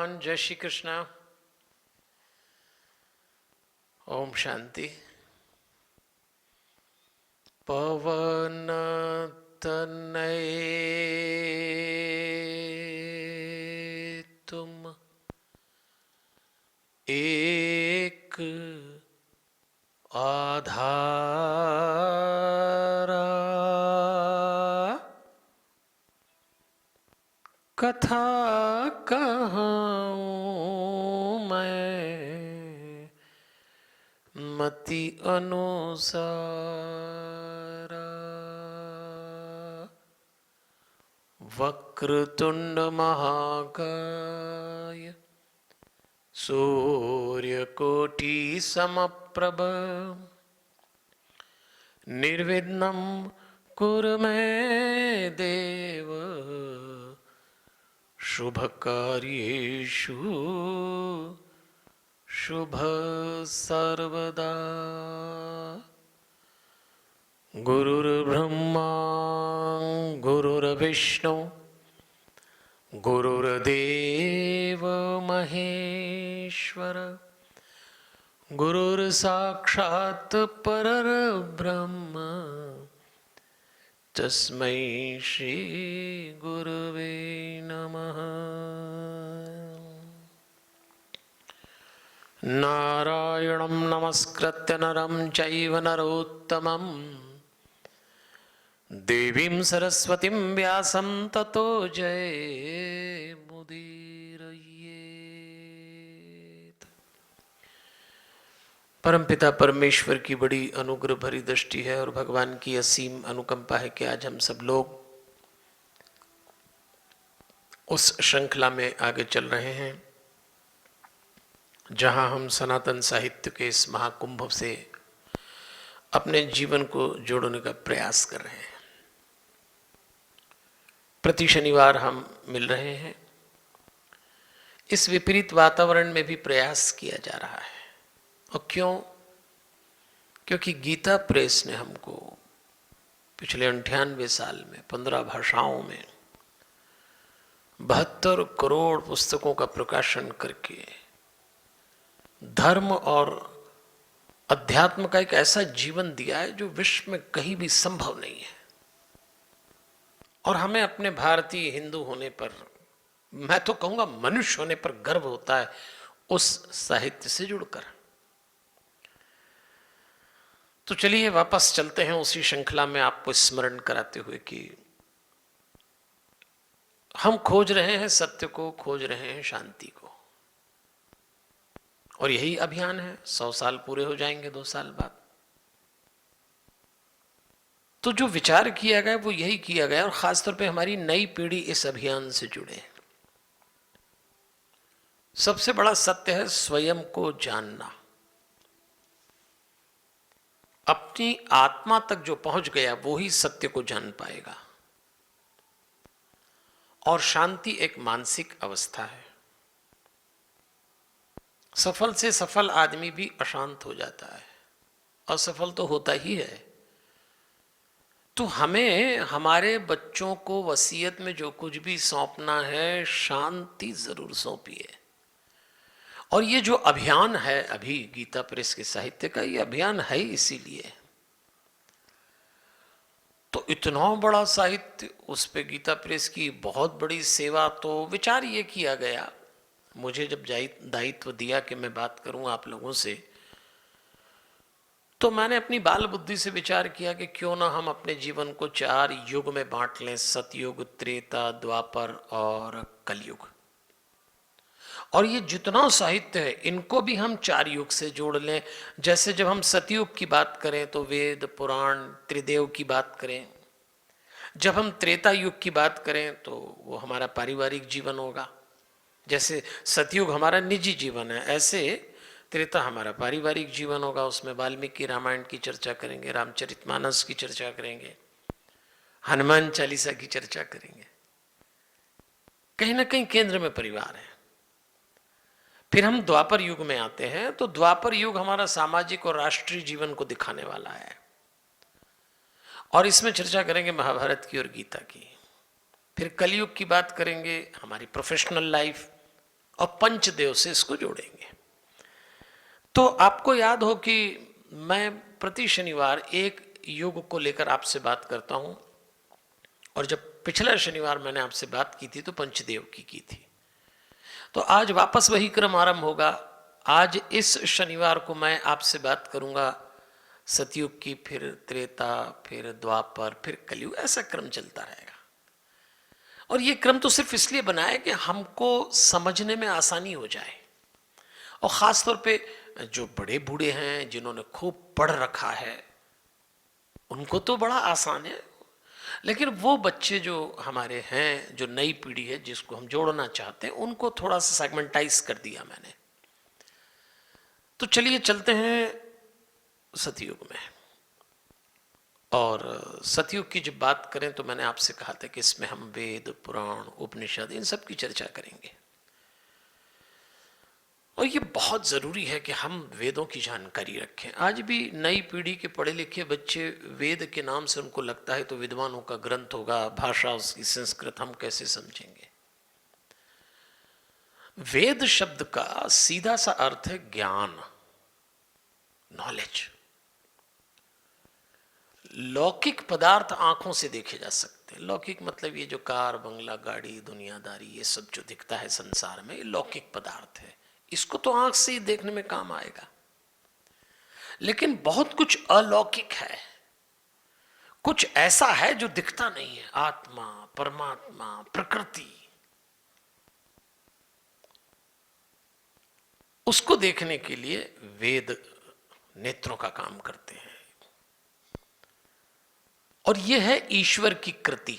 Everyone, जय श्री कृष्णा। ओम शांति। पवन तनय तुम एक आधारा, कथा कहाऊं मैं मति अनुसारा। वक्रतुंड महाकाय सूर्यकोटि समप्रभ निर्विघ्नं कुरु मे देव शुभकार्येषु शुभ सर्वदा। गुरुर्ब्रह्मा गुरुर्विष्णु गुरुर्देव महेश्वर गुरुर्साक्षात् परब्रह्म तस्मै श्री गुरुवे नमः। नारायणं नमस्कृत्य नरं चैव नरोत्तमं देवीं सरस्वतीं व्यासं ततो जयमुदीरयेत्। परमपिता परमेश्वर की बड़ी अनुग्रह भरी दृष्टि है और भगवान की असीम अनुकंपा है कि आज हम सब लोग उस श्रृंखला में आगे चल रहे हैं जहां हम सनातन साहित्य के इस महाकुंभ से अपने जीवन को जोड़ने का प्रयास कर रहे हैं। प्रति शनिवार हम मिल रहे हैं। इस विपरीत वातावरण में भी प्रयास किया जा रहा है। और क्यों? क्योंकि गीता प्रेस ने हमको पिछले 98 साल में 15 भाषाओं में 72 करोड़ पुस्तकों का प्रकाशन करके धर्म और अध्यात्म का एक ऐसा जीवन दिया है जो विश्व में कहीं भी संभव नहीं है। और हमें अपने भारतीय हिंदू होने पर, मैं तो कहूंगा मनुष्य होने पर गर्व होता है उस साहित्य से जुड़कर। तो चलिए वापस चलते हैं उसी श्रृंखला में, आपको स्मरण कराते हुए कि हम खोज रहे हैं सत्य को, खोज रहे हैं शांति को। और यही अभियान है। 100 साल पूरे हो जाएंगे 2 साल बाद। तो जो विचार किया गया वो यही किया गया, और खासतौर पे हमारी नई पीढ़ी इस अभियान से जुड़े। सबसे बड़ा सत्य है स्वयं को जानना। अपनी आत्मा तक जो पहुंच गया वो ही सत्य को जान पाएगा। और शांति एक मानसिक अवस्था है। सफल से सफल आदमी भी अशांत हो जाता है, असफल तो होता ही है। तो हमें हमारे बच्चों को वसीयत में जो कुछ भी सौंपना है, शांति जरूर सौंपिए। और ये जो अभियान है अभी गीता प्रेस के साहित्य का, ये अभियान है इसीलिए। तो इतना बड़ा साहित्य, उस पे गीता प्रेस की बहुत बड़ी सेवा। तो विचार ये किया गया, मुझे जब दायित्व दिया कि मैं बात करूं आप लोगों से, तो मैंने अपनी बाल बुद्धि से विचार किया कि क्यों ना हम अपने जीवन को 4 युग में बांट लें, सतयुग, त्रेता, द्वापर और कलयुग। और ये जितना साहित्य है इनको भी हम 4 युग से जोड़ लें। जैसे जब हम सतयुग की बात करें तो वेद पुराण त्रिदेव की बात करें, जब हम त्रेता युग की बात करें तो वो हमारा पारिवारिक जीवन होगा। जैसे सतयुग हमारा निजी जीवन है, ऐसे त्रेता हमारा पारिवारिक जीवन होगा। उसमें वाल्मीकि रामायण की चर्चा करेंगे, रामचरितमानस की चर्चा करेंगे, हनुमान चालीसा की चर्चा करेंगे। कहीं ना कहीं केंद्र में परिवार है। फिर हम द्वापर युग में आते हैं, तो द्वापर युग हमारा सामाजिक और राष्ट्रीय जीवन को दिखाने वाला है। और इसमें चर्चा करेंगे महाभारत की और गीता की। फिर कलयुग की बात करेंगे, हमारी प्रोफेशनल लाइफ और पंचदेव से इसको जोड़ेंगे। तो आपको याद हो कि मैं प्रति शनिवार एक युग को लेकर आपसे बात करता हूं, और जब पिछला शनिवार मैंने आपसे बात की थी तो पंचदेव की थी। तो आज वापस वही क्रम आरंभ होगा। आज इस शनिवार को मैं आपसे बात करूंगा सतयुग की, फिर त्रेता, फिर द्वापर, फिर कलयुग, ऐसा क्रम चलता रहेगा। और ये क्रम तो सिर्फ इसलिए बनाया है कि हमको समझने में आसानी हो जाए, और ख़ास तौर पे जो बड़े बूढ़े हैं जिन्होंने खूब पढ़ रखा है उनको तो बड़ा आसान है, लेकिन वो बच्चे जो हमारे हैं, जो नई पीढ़ी है जिसको हम जोड़ना चाहते हैं, उनको थोड़ा सा सेगमेंटाइज कर दिया मैंने। तो चलिए चलते हैं सतयुग में। और सतयुग की जब बात करें तो मैंने आपसे कहा था कि इसमें हम वेद, पुराण, उपनिषद, इन सब की चर्चा करेंगे। और ये बहुत ज़रूरी है कि हम वेदों की जानकारी रखें। आज भी नई पीढ़ी के पढ़े लिखे बच्चे वेद के नाम से उनको लगता है तो विद्वानों का ग्रंथ होगा, भाषा उसकी संस्कृत, हम कैसे समझेंगे। वेद शब्द का सीधा सा अर्थ है ज्ञान, नॉलेज। लौकिक पदार्थ आंखों से देखे जा सकते हैं। लौकिक मतलब ये जो कार, बंगला, गाड़ी, दुनियादारी, ये सब जो दिखता है संसार में, ये लौकिक पदार्थ है। इसको तो आंख से ही देखने में काम आएगा। लेकिन बहुत कुछ अलौकिक है, कुछ ऐसा है जो दिखता नहीं है, आत्मा, परमात्मा, प्रकृति। उसको देखने के लिए वेद नेत्रों का काम करते हैं। और यह है ईश्वर की कृति।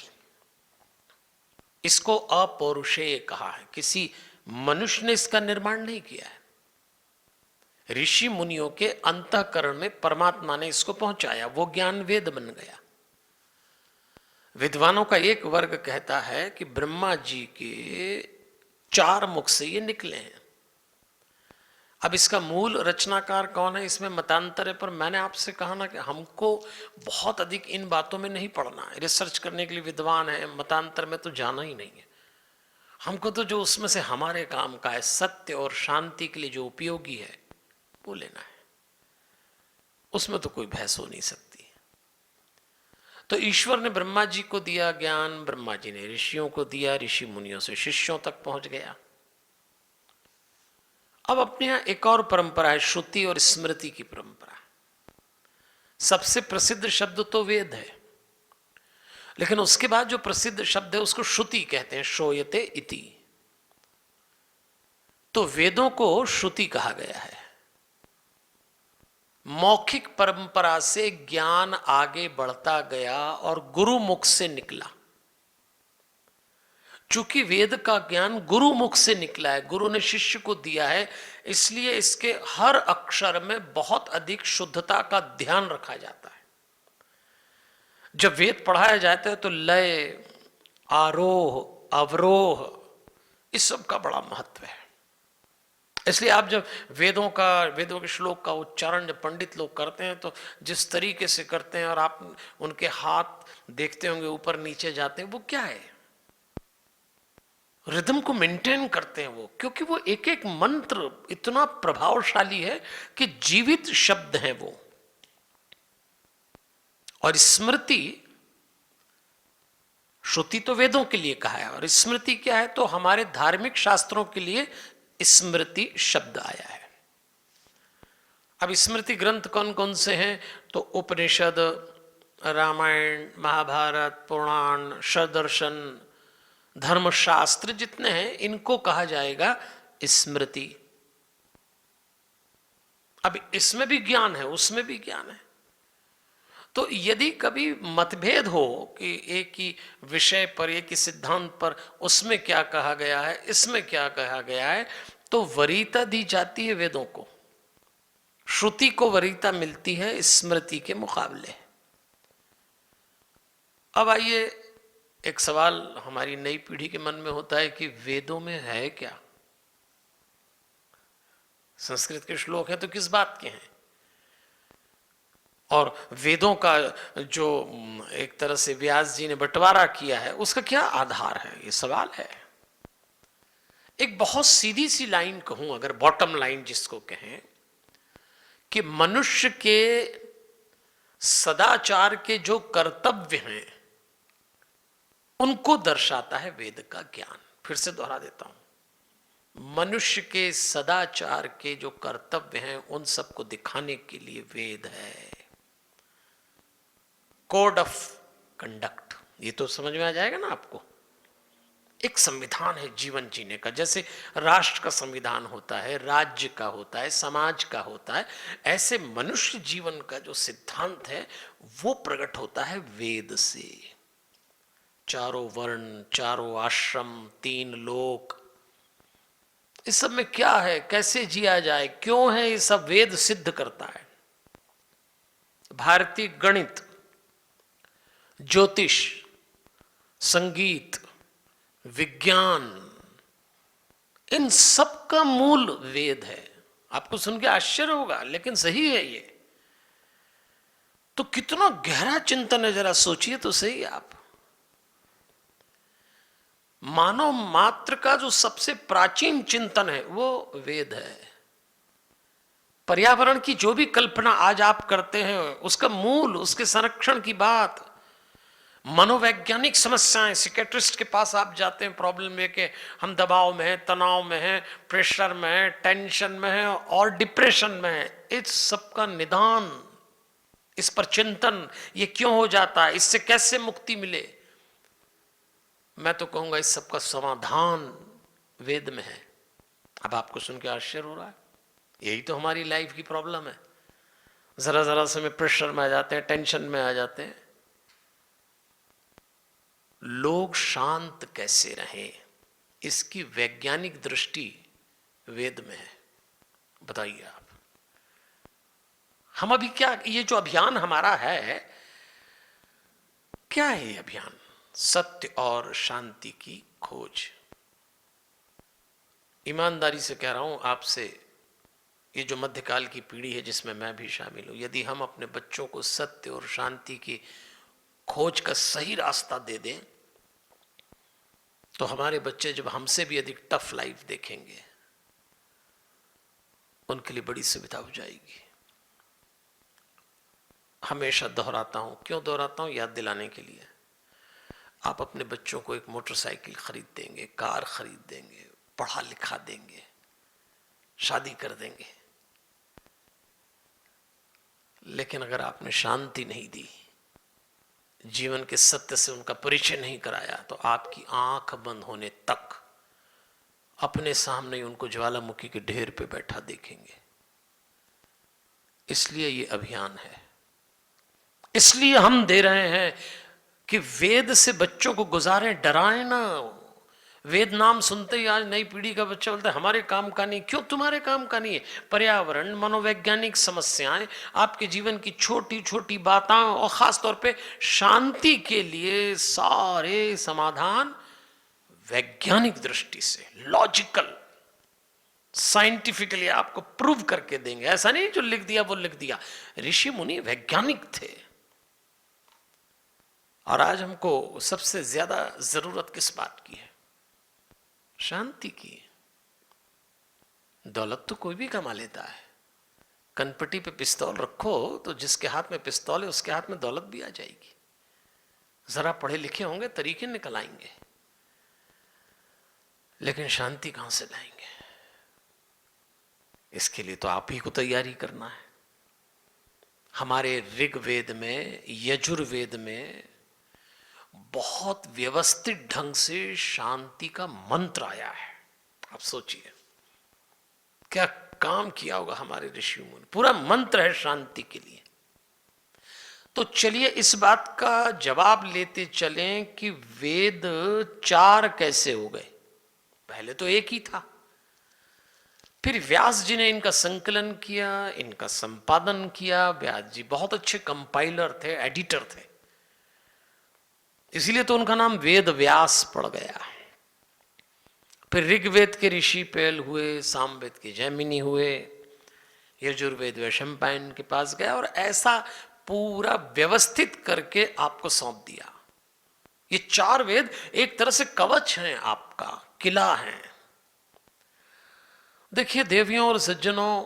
इसको अपौरुषेय कहा है, किसी मनुष्य ने इसका निर्माण नहीं किया है। ऋषि मुनियों के अंतःकरण में परमात्मा ने इसको पहुंचाया, वो ज्ञान वेद बन गया। विद्वानों का एक वर्ग कहता है कि ब्रह्मा जी के 4 मुख से ये निकले हैं। अब इसका मूल रचनाकार कौन है, इसमें मतांतर है, पर मैंने आपसे कहा ना कि हमको बहुत अधिक इन बातों में नहीं पढ़ना है। रिसर्च करने के लिए विद्वान है, मतांतर में तो जाना ही नहीं है। हमको तो जो उसमें से हमारे काम का है, सत्य और शांति के लिए जो उपयोगी है, वो लेना है। उसमें तो कोई बहस हो नहीं सकती। तो ईश्वर ने ब्रह्मा जी को दिया ज्ञान, ब्रह्मा जी ने ऋषियों को दिया, ऋषि मुनियों से शिष्यों तक पहुंच गया। अब अपने यहां एक और परंपरा है, श्रुति और स्मृति की परंपरा। सबसे प्रसिद्ध शब्द तो वेद है, लेकिन उसके बाद जो प्रसिद्ध शब्द है उसको श्रुति कहते हैं, श्रोयते इति। तो वेदों को श्रुति कहा गया है। मौखिक परंपरा से ज्ञान आगे बढ़ता गया और गुरु मुख से निकला। चूंकि वेद का ज्ञान गुरु मुख से निकला है, गुरु ने शिष्य को दिया है, इसलिए इसके हर अक्षर में बहुत अधिक शुद्धता का ध्यान रखा जाता है। जब वेद पढ़ाया जाता है तो लय, आरोह, अवरोह, इस सब का बड़ा महत्व है। इसलिए आप जब वेदों के श्लोक का उच्चारण जब पंडित लोग करते हैं तो जिस तरीके से करते हैं, और आप उनके हाथ देखते होंगे ऊपर नीचे जाते हैं, वो क्या है, रिदम को मेंटेन करते हैं वो, क्योंकि वो एक एक मंत्र इतना प्रभावशाली है कि जीवित शब्द हैं वो। और स्मृति, श्रुति तो वेदों के लिए कहा है, और स्मृति क्या है, तो हमारे धार्मिक शास्त्रों के लिए स्मृति शब्द आया है। अब स्मृति ग्रंथ कौन कौन से हैं, तो उपनिषद, रामायण, महाभारत, पुराण, सदर्शन, धर्मशास्त्र जितने हैं, इनको कहा जाएगा स्मृति। अब इसमें भी ज्ञान है, उसमें भी ज्ञान है। तो यदि कभी मतभेद हो कि एक ही विषय पर, एक ही सिद्धांत पर, उसमें क्या कहा गया है, इसमें क्या कहा गया है, तो वरीयता दी जाती है वेदों को। श्रुति को वरीयता मिलती है स्मृति के मुकाबले। अब आइए, एक सवाल हमारी नई पीढ़ी के मन में होता है कि वेदों में है क्या? संस्कृत के श्लोक हैं तो किस बात के हैं? और वेदों का जो एक तरह से व्यास जी ने बंटवारा किया है, उसका क्या आधार है? ये सवाल है। एक बहुत सीधी सी लाइन कहूं, अगर बॉटम लाइन जिसको कहें, कि मनुष्य के सदाचार के जो कर्तव्य हैं उनको दर्शाता है वेद का ज्ञान। फिर से दोहरा देता हूं, मनुष्य के सदाचार के जो कर्तव्य हैं उन सबको दिखाने के लिए वेद है। कोड ऑफ कंडक्ट, ये तो समझ में आ जाएगा ना आपको। एक संविधान है जीवन जीने का, जैसे राष्ट्र का संविधान होता है, राज्य का होता है, समाज का होता है, ऐसे मनुष्य जीवन का जो सिद्धांत है वो प्रकट होता है वेद से। चारों वर्ण, चारों आश्रम, तीन लोक, इस सब में क्या है, कैसे जिया जाए, क्यों है, ये सब वेद सिद्ध करता है। भारतीय गणित, ज्योतिष, संगीत, विज्ञान, इन सब का मूल वेद है। आपको सुन के आश्चर्य होगा, लेकिन सही है ये। तो कितना गहरा चिंतन है, जरा सोचिए तो सही आप। मानव मात्र का जो सबसे प्राचीन चिंतन है वो वेद है। पर्यावरण की जो भी कल्पना आज आप करते हैं उसका मूल, उसके संरक्षण की बात, मनोवैज्ञानिक समस्याएं, सिकेट्रिस्ट के पास आप जाते हैं प्रॉब्लम लेके, हम दबाव में हैं, तनाव में हैं, प्रेशर में हैं, टेंशन में हैं और डिप्रेशन में हैं, इस सब का निदान, इस पर चिंतन, ये क्यों हो जाता है, इससे कैसे मुक्ति मिले, मैं तो कहूंगा इस सब का समाधान वेद में है। अब आपको सुन के आश्चर्य हो रहा है, यही तो हमारी लाइफ की प्रॉब्लम है। जरा जरा से में प्रेशर में आ जाते हैं, टेंशन में आ जाते हैं। लोग शांत कैसे रहें, इसकी वैज्ञानिक दृष्टि वेद में है। बताइए आप, हम अभी क्या, ये जो अभियान हमारा है, क्या है ये अभियान? सत्य और शांति की खोज। ईमानदारी से कह रहा हूं आपसे, ये जो मध्यकाल की पीढ़ी है जिसमें मैं भी शामिल हूं, यदि हम अपने बच्चों को सत्य और शांति की खोज का सही रास्ता दे दें तो हमारे बच्चे जब हमसे भी अधिक टफ लाइफ देखेंगे उनके लिए बड़ी सुविधा हो जाएगी। हमेशा दोहराता हूं, क्यों दोहराता हूं? याद दिलाने के लिए। आप अपने बच्चों को एक मोटरसाइकिल खरीद देंगे, कार खरीद देंगे, पढ़ा लिखा देंगे, शादी कर देंगे, लेकिन अगर आपने शांति नहीं दी, जीवन के सत्य से उनका परिचय नहीं कराया, तो आपकी आंख बंद होने तक अपने सामने उनको ज्वालामुखी के ढेर पे बैठा देखेंगे। इसलिए ये अभियान है, इसलिए हम दे रहे हैं कि वेद से बच्चों को गुजारें, डराएं ना। वेद नाम सुनते ही आज नई पीढ़ी का बच्चा बोलता है हमारे काम का नहीं। क्यों तुम्हारे काम का नहीं है? पर्यावरण, मनोवैज्ञानिक समस्याएं, आपके जीवन की छोटी छोटी बातें और खास तौर पे शांति के लिए सारे समाधान वैज्ञानिक दृष्टि से, लॉजिकल, साइंटिफिकली आपको प्रूव करके देंगे। ऐसा नहीं जो लिख दिया वो लिख दिया। ऋषि मुनि वैज्ञानिक थे। और आज हमको सबसे ज्यादा जरूरत किस बात की है? शांति की। दौलत तो कोई भी कमा लेता है। कनपटी पे पिस्तौल रखो तो जिसके हाथ में पिस्तौल है उसके हाथ में दौलत भी आ जाएगी। जरा पढ़े लिखे होंगे, तरीके निकल आएंगे, लेकिन शांति कहां से लाएंगे? इसके लिए तो आप ही को तैयारी करना है। हमारे ऋग्वेद में, यजुर्वेद में बहुत व्यवस्थित ढंग से शांति का मंत्र आया है। आप सोचिए क्या काम किया होगा हमारे ऋषियों ने। पूरा मंत्र है शांति के लिए। तो चलिए इस बात का जवाब लेते चलें कि वेद चार कैसे हो गए। पहले तो एक ही था, फिर व्यास जी ने इनका संकलन किया, इनका संपादन किया। व्यास जी बहुत अच्छे कंपाइलर थे, एडिटर थे, इसीलिए तो उनका नाम वेद व्यास पड़ गया। फिर ऋग्वेद के ऋषि पेल हुए, सामवेद के जैमिनी हुए, यजुर्वेद वैशंपायन के पास गया और ऐसा पूरा व्यवस्थित करके आपको सौंप दिया। ये चार वेद एक तरह से कवच हैं, आपका किला है। देखिए देवियों और सज्जनों,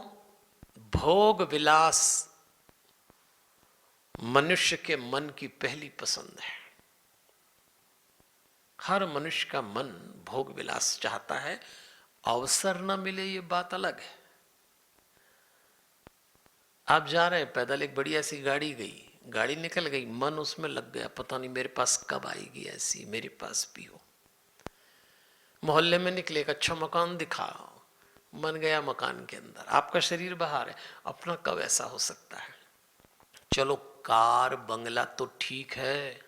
भोग विलास मनुष्य के मन की पहली पसंद है। हर मनुष्य का मन भोग विलास चाहता है। अवसर न मिले ये बात अलग है। आप जा रहे हैं पैदल, एक बढ़िया सी गाड़ी गई, गाड़ी निकल गई, मन उसमें लग गया, पता नहीं मेरे पास कब आएगी ऐसी, मेरे पास भी हो। मोहल्ले में निकले, एक अच्छा मकान दिखा, मन गया मकान के अंदर, आपका शरीर बाहर है, अपना कब ऐसा हो सकता है। चलो कार बंगला तो ठीक है,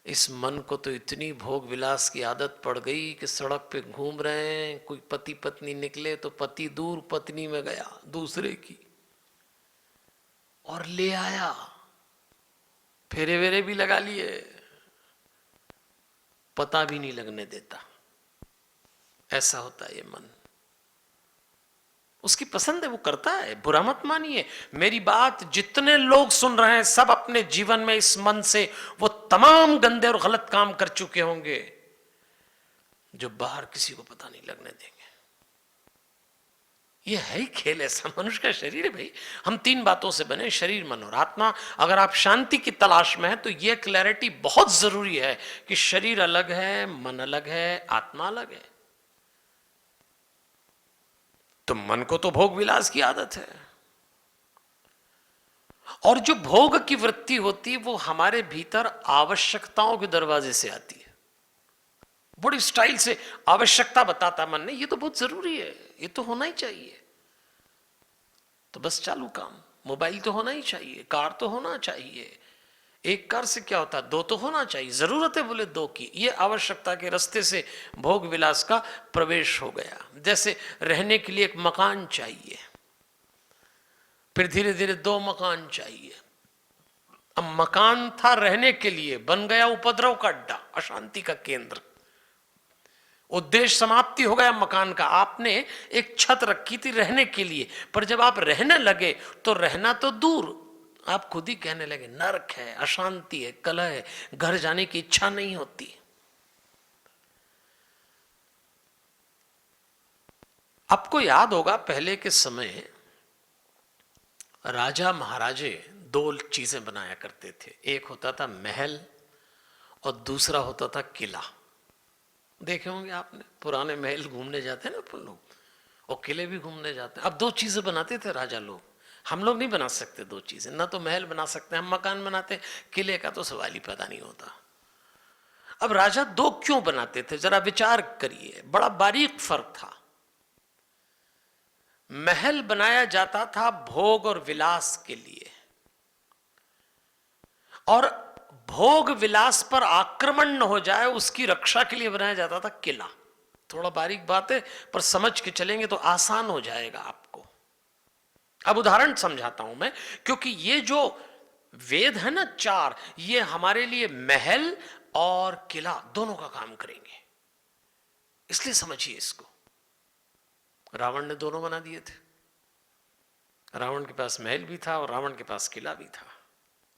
इस मन को तो इतनी भोग विलास की आदत पड़ गई कि सड़क पे घूम रहे हैं, कोई पति पत्नी निकले तो पति दूर, पत्नी में गया दूसरे की और ले आया, फेरे वेरे भी लगा लिए, पता भी नहीं लगने देता। ऐसा होता है ये मन। उसकी पसंद है, वो करता है, बुरा मत मानिए। मेरी बात जितने लोग सुन रहे हैं सब अपने जीवन में इस मन से वो तमाम गंदे और गलत काम कर चुके होंगे जो बाहर किसी को पता नहीं लगने देंगे। ये है ही खेल ऐसा, मनुष्य का शरीर है भाई। हम तीन बातों से बने, शरीर मन और आत्मा। अगर आप शांति की तलाश में हैं तो ये क्लैरिटी बहुत जरूरी है कि शरीर अलग है, मन अलग है, आत्मा अलग है। तो मन को तो भोग विलास की आदत है, और जो भोग की वृत्ति होती है वो हमारे भीतर आवश्यकताओं के दरवाजे से आती है। बड़ी स्टाइल से आवश्यकता बताता मन ने, ये तो बहुत जरूरी है, ये तो होना ही चाहिए, तो बस चालू काम। मोबाइल तो होना ही चाहिए, कार तो होना चाहिए, एक कार से क्या होता है, दो तो होना चाहिए, जरूरत है बोले दो की। ये आवश्यकता के रास्ते से भोग विलास का प्रवेश हो गया। जैसे रहने के लिए एक मकान चाहिए, फिर धीरे धीरे दो मकान चाहिए, अब मकान था रहने के लिए, बन गया उपद्रव का अड्डा, अशांति का केंद्र। उद्देश्य समाप्ति हो गया मकान का। आपने एक छत रखी थी रहने के लिए, पर जब आप रहने लगे तो रहना तो दूर, आप खुद ही कहने लगे नरक है, अशांति है, कलह है, घर जाने की इच्छा नहीं होती। आपको याद होगा पहले के समय राजा महाराजे दो चीजें बनाया करते थे, एक होता था महल और दूसरा होता था किला। देखे होंगे आपने, पुराने महल घूमने जाते हैं ना अपन लोग, और किले भी घूमने जाते हैं। अब दो चीजें बनाते थे राजा लोग, हम लोग नहीं बना सकते दो चीजें, ना तो महल बना सकते हैं, हम मकान बनाते, किले का तो सवाल ही पैदा नहीं होता। अब राजा दो क्यों बनाते थे, जरा विचार करिए, बड़ा बारीक फर्क था। महल बनाया जाता था भोग और विलास के लिए, और भोग विलास पर आक्रमण न हो जाए उसकी रक्षा के लिए बनाया जाता था किला। थोड़ा बारीक बात है, पर समझ के चलेंगे तो आसान हो जाएगा आपको। अब उदाहरण समझाता हूं मैं, क्योंकि ये जो वेद है ना चार, ये हमारे लिए महल और किला दोनों का काम करेंगे, इसलिए समझिए इसको। रावण ने दोनों बना दिए थे, रावण के पास महल भी था और रावण के पास किला भी था।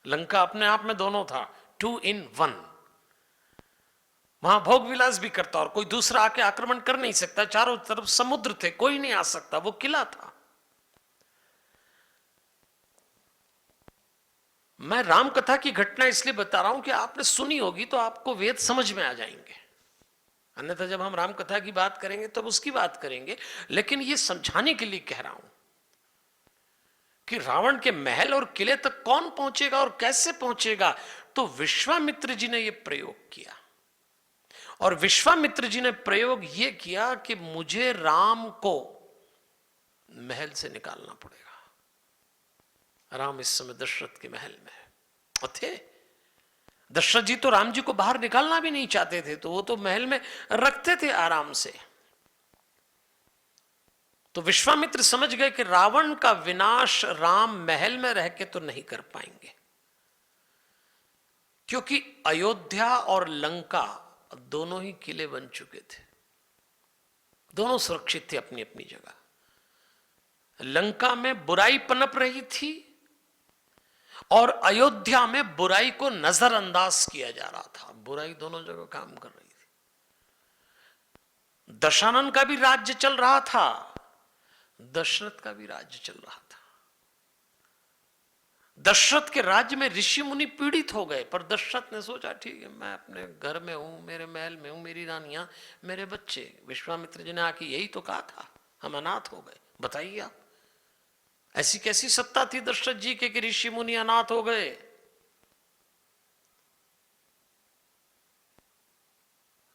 लंका अपने आप में दोनों था, 2 in 1। वहां भोग विलास भी करता और कोई दूसरा आके आक्रमण कर नहीं सकता, चारों तरफ समुद्र थे, कोई नहीं आ सकता, वो किला था। मैं राम कथा की घटना इसलिए बता रहा हूं कि आपने सुनी होगी तो आपको वेद समझ में आ जाएंगे, अन्यथा जब हम राम कथा की बात करेंगे तब उसकी बात करेंगे। लेकिन ये समझाने के लिए कह रहा हूं कि रावण के महल और किले तक कौन पहुंचेगा और कैसे पहुंचेगा। तो विश्वामित्र जी ने यह प्रयोग किया, और विश्वामित्र जी ने प्रयोग यह किया कि मुझे राम को महल से निकालना पड़ेगा। राम इस समय दशरथ के महल में है, थे दशरथ जी तो राम जी को बाहर निकालना भी नहीं चाहते थे, तो वो तो महल में रखते थे आराम से। तो विश्वामित्र समझ गए कि रावण का विनाश राम महल में रह के तो नहीं कर पाएंगे, क्योंकि अयोध्या और लंका दोनों ही किले बन चुके थे, दोनों सुरक्षित थे अपनी अपनी जगह। लंका में बुराई पनप रही थी और अयोध्या में बुराई को नजरअंदाज किया जा रहा था। बुराई दोनों जगह काम कर रही थी। दशानन का भी राज्य चल रहा था, दशरथ का भी राज्य चल रहा था। दशरथ के राज्य में ऋषि मुनि पीड़ित हो गए, पर दशरथ ने सोचा ठीक है, मैं अपने घर में हूं, मेरे महल में हूं, मेरी रानियां, मेरे बच्चे। विश्वामित्र जी ने आके यही तो कहा था, हम अनाथ हो गए। बताइए आप, ऐसी कैसी सत्ता थी दशरथ जी के कि ऋषि मुनि अनाथ हो गए?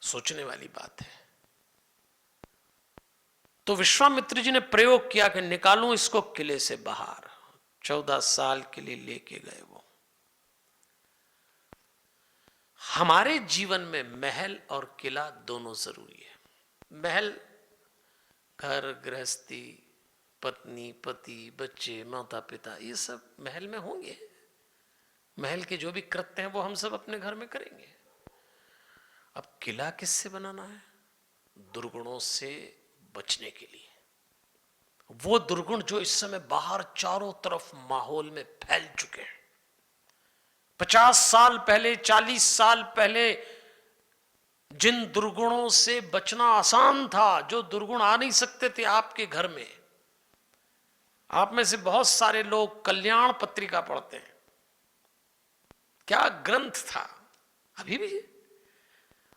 सोचने वाली बात है। तो विश्वामित्र जी ने प्रयोग किया कि निकालूं इसको किले से बाहर। 14 साल के लिए लेके गए वो। हमारे जीवन में महल और किला दोनों जरूरी है। महल घर गृहस्थी, पत्नी पति बच्चे माता पिता, ये सब महल में होंगे। महल के जो भी कृत्य हैं वो हम सब अपने घर में करेंगे। अब किला किससे बनाना है? दुर्गुणों से बचने के लिए। वो दुर्गुण जो इस समय बाहर चारों तरफ माहौल में फैल चुके हैं। 50 साल पहले, 40 साल पहले जिन दुर्गुणों से बचना आसान था, जो दुर्गुण आ नहीं सकते थे आपके घर में। आप में से बहुत सारे लोग कल्याण पत्रिका पढ़ते हैं। क्या ग्रंथ था! अभी भी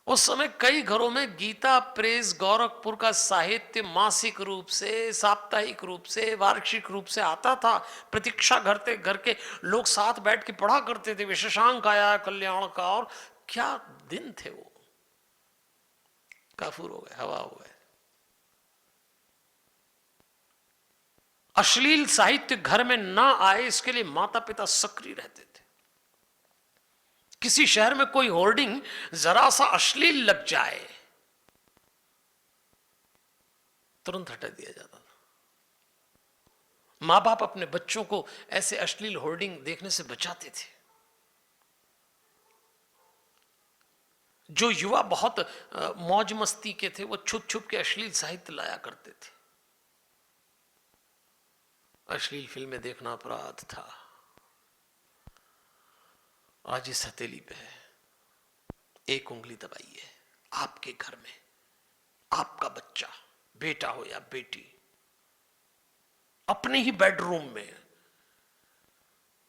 उस समय कई घरों में गीता प्रेस गोरखपुर का साहित्य मासिक रूप से, साप्ताहिक रूप से, वार्षिक रूप से आता था। प्रतीक्षा करते घर के लोग साथ बैठ के पढ़ा करते थे। विशेषांक आया कल्याण का, और क्या दिन थे वो! काफूर हो गए, हवा हो गए। अश्लील साहित्य घर में ना आए, इसके लिए माता पिता सक्रिय रहते थे। किसी शहर में कोई होर्डिंग जरा सा अश्लील लग जाए, तुरंत हटा दिया जाता था। मां बाप अपने बच्चों को ऐसे अश्लील होर्डिंग देखने से बचाते थे। जो युवा बहुत मौज मस्ती के थे, वो छुप छुप के अश्लील साहित्य लाया करते थे। अश्लील फिल्में देखना अपराध था। आज इस हथेली पे है, एक उंगली दबाइए, आपके घर में आपका बच्चा, बेटा हो या बेटी, अपने ही बेडरूम में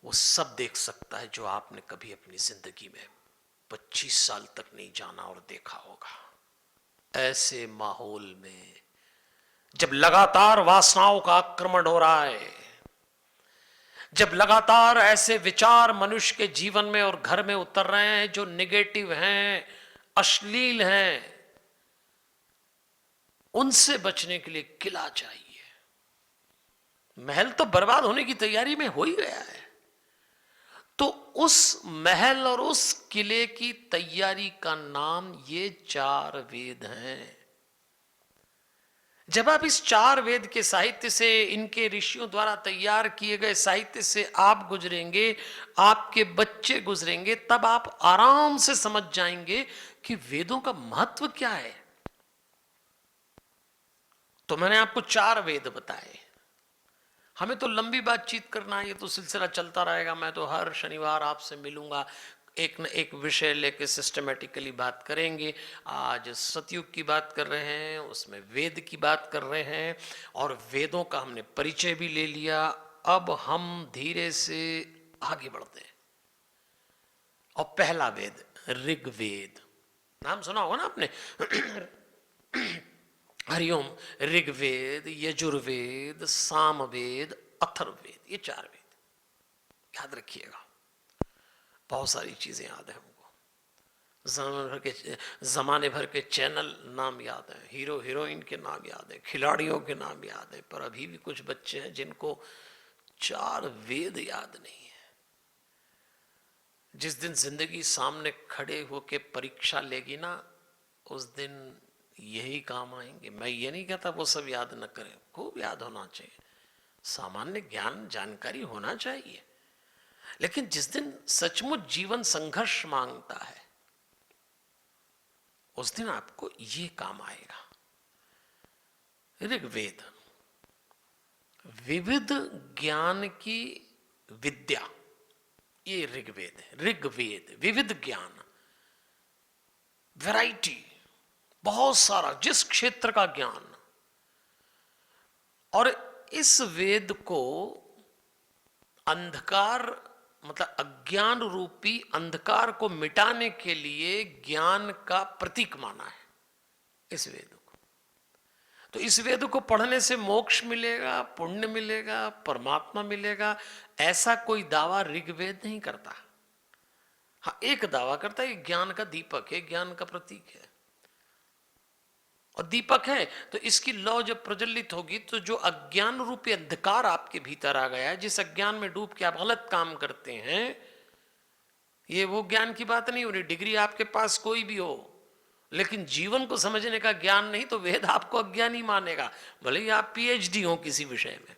वो सब देख सकता है जो आपने कभी अपनी जिंदगी में 25 साल तक नहीं जाना और देखा होगा। ऐसे माहौल में जब लगातार वासनाओं का आक्रमण हो रहा है, जब लगातार ऐसे विचार मनुष्य के जीवन में और घर में उतर रहे हैं जो नेगेटिव हैं, अश्लील हैं, उनसे बचने के लिए किला चाहिए। महल तो बर्बाद होने की तैयारी में हो ही गया है, तो उस महल और उस किले की तैयारी का नाम ये 4 वेद हैं। जब आप इस 4 वेद के साहित्य से, इनके ऋषियों द्वारा तैयार किए गए साहित्य से आप गुजरेंगे, आपके बच्चे गुजरेंगे, तब आप आराम से समझ जाएंगे कि वेदों का महत्व क्या है। तो मैंने आपको 4 वेद बताए। हमें तो लंबी बातचीत करना है, ये तो सिलसिला चलता रहेगा। मैं तो हर शनिवार आपसे मिलूंगा, एक न एक विषय लेके सिस्टमेटिकली बात करेंगे। आज सतयुग की बात कर रहे हैं, उसमें वेद की बात कर रहे हैं, और वेदों का हमने परिचय भी ले लिया। अब हम धीरे से आगे बढ़ते हैं। और पहला वेद ऋग्वेद, नाम सुना होगा ना आपने। हरिओम। ऋग्वेद, यजुर्वेद, सामवेद, अथर्ववेद, ये 4 वेद याद रखिएगा। बहुत सारी चीजें याद है हमको। जमाने भर के चैनल नाम याद है, हीरो हीरोइन के नाम याद है, खिलाड़ियों के नाम याद है, पर अभी भी कुछ बच्चे हैं जिनको 4 वेद याद नहीं है। जिस दिन जिंदगी सामने खड़े होके परीक्षा लेगी ना, उस दिन यही काम आएंगे। मैं ये नहीं कहता वो सब याद न करें, खूब याद होना चाहिए, सामान्य ज्ञान जानकारी होना चाहिए, लेकिन जिस दिन सचमुच जीवन संघर्ष मांगता है, उस दिन आपको ये काम आएगा। ऋग्वेद विविध ज्ञान की विद्या, ये ऋग्वेद है। ऋग्वेद विविध ज्ञान, वैरायटी, बहुत सारा, जिस क्षेत्र का ज्ञान। और इस वेद को अंधकार, मतलब अज्ञान रूपी अंधकार को मिटाने के लिए ज्ञान का प्रतीक माना है इस वेद को। तो इस वेद को पढ़ने से मोक्ष मिलेगा, पुण्य मिलेगा, परमात्मा मिलेगा, ऐसा कोई दावा ऋग्वेद नहीं करता। हाँ, एक दावा करता है, ज्ञान का दीपक है, ज्ञान का प्रतीक है और दीपक है। तो इसकी लौ जब प्रज्वलित होगी तो जो अज्ञान रूपी अंधकार आपके भीतर आ गया है, जिस अज्ञान में डूब के आप गलत काम करते हैं, ये वो ज्ञान की बात नहीं हो रही। डिग्री आपके पास कोई भी हो, लेकिन जीवन को समझने का ज्ञान नहीं, तो वेद आपको अज्ञानी मानेगा, भले ही आप पीएचडी हो किसी विषय में।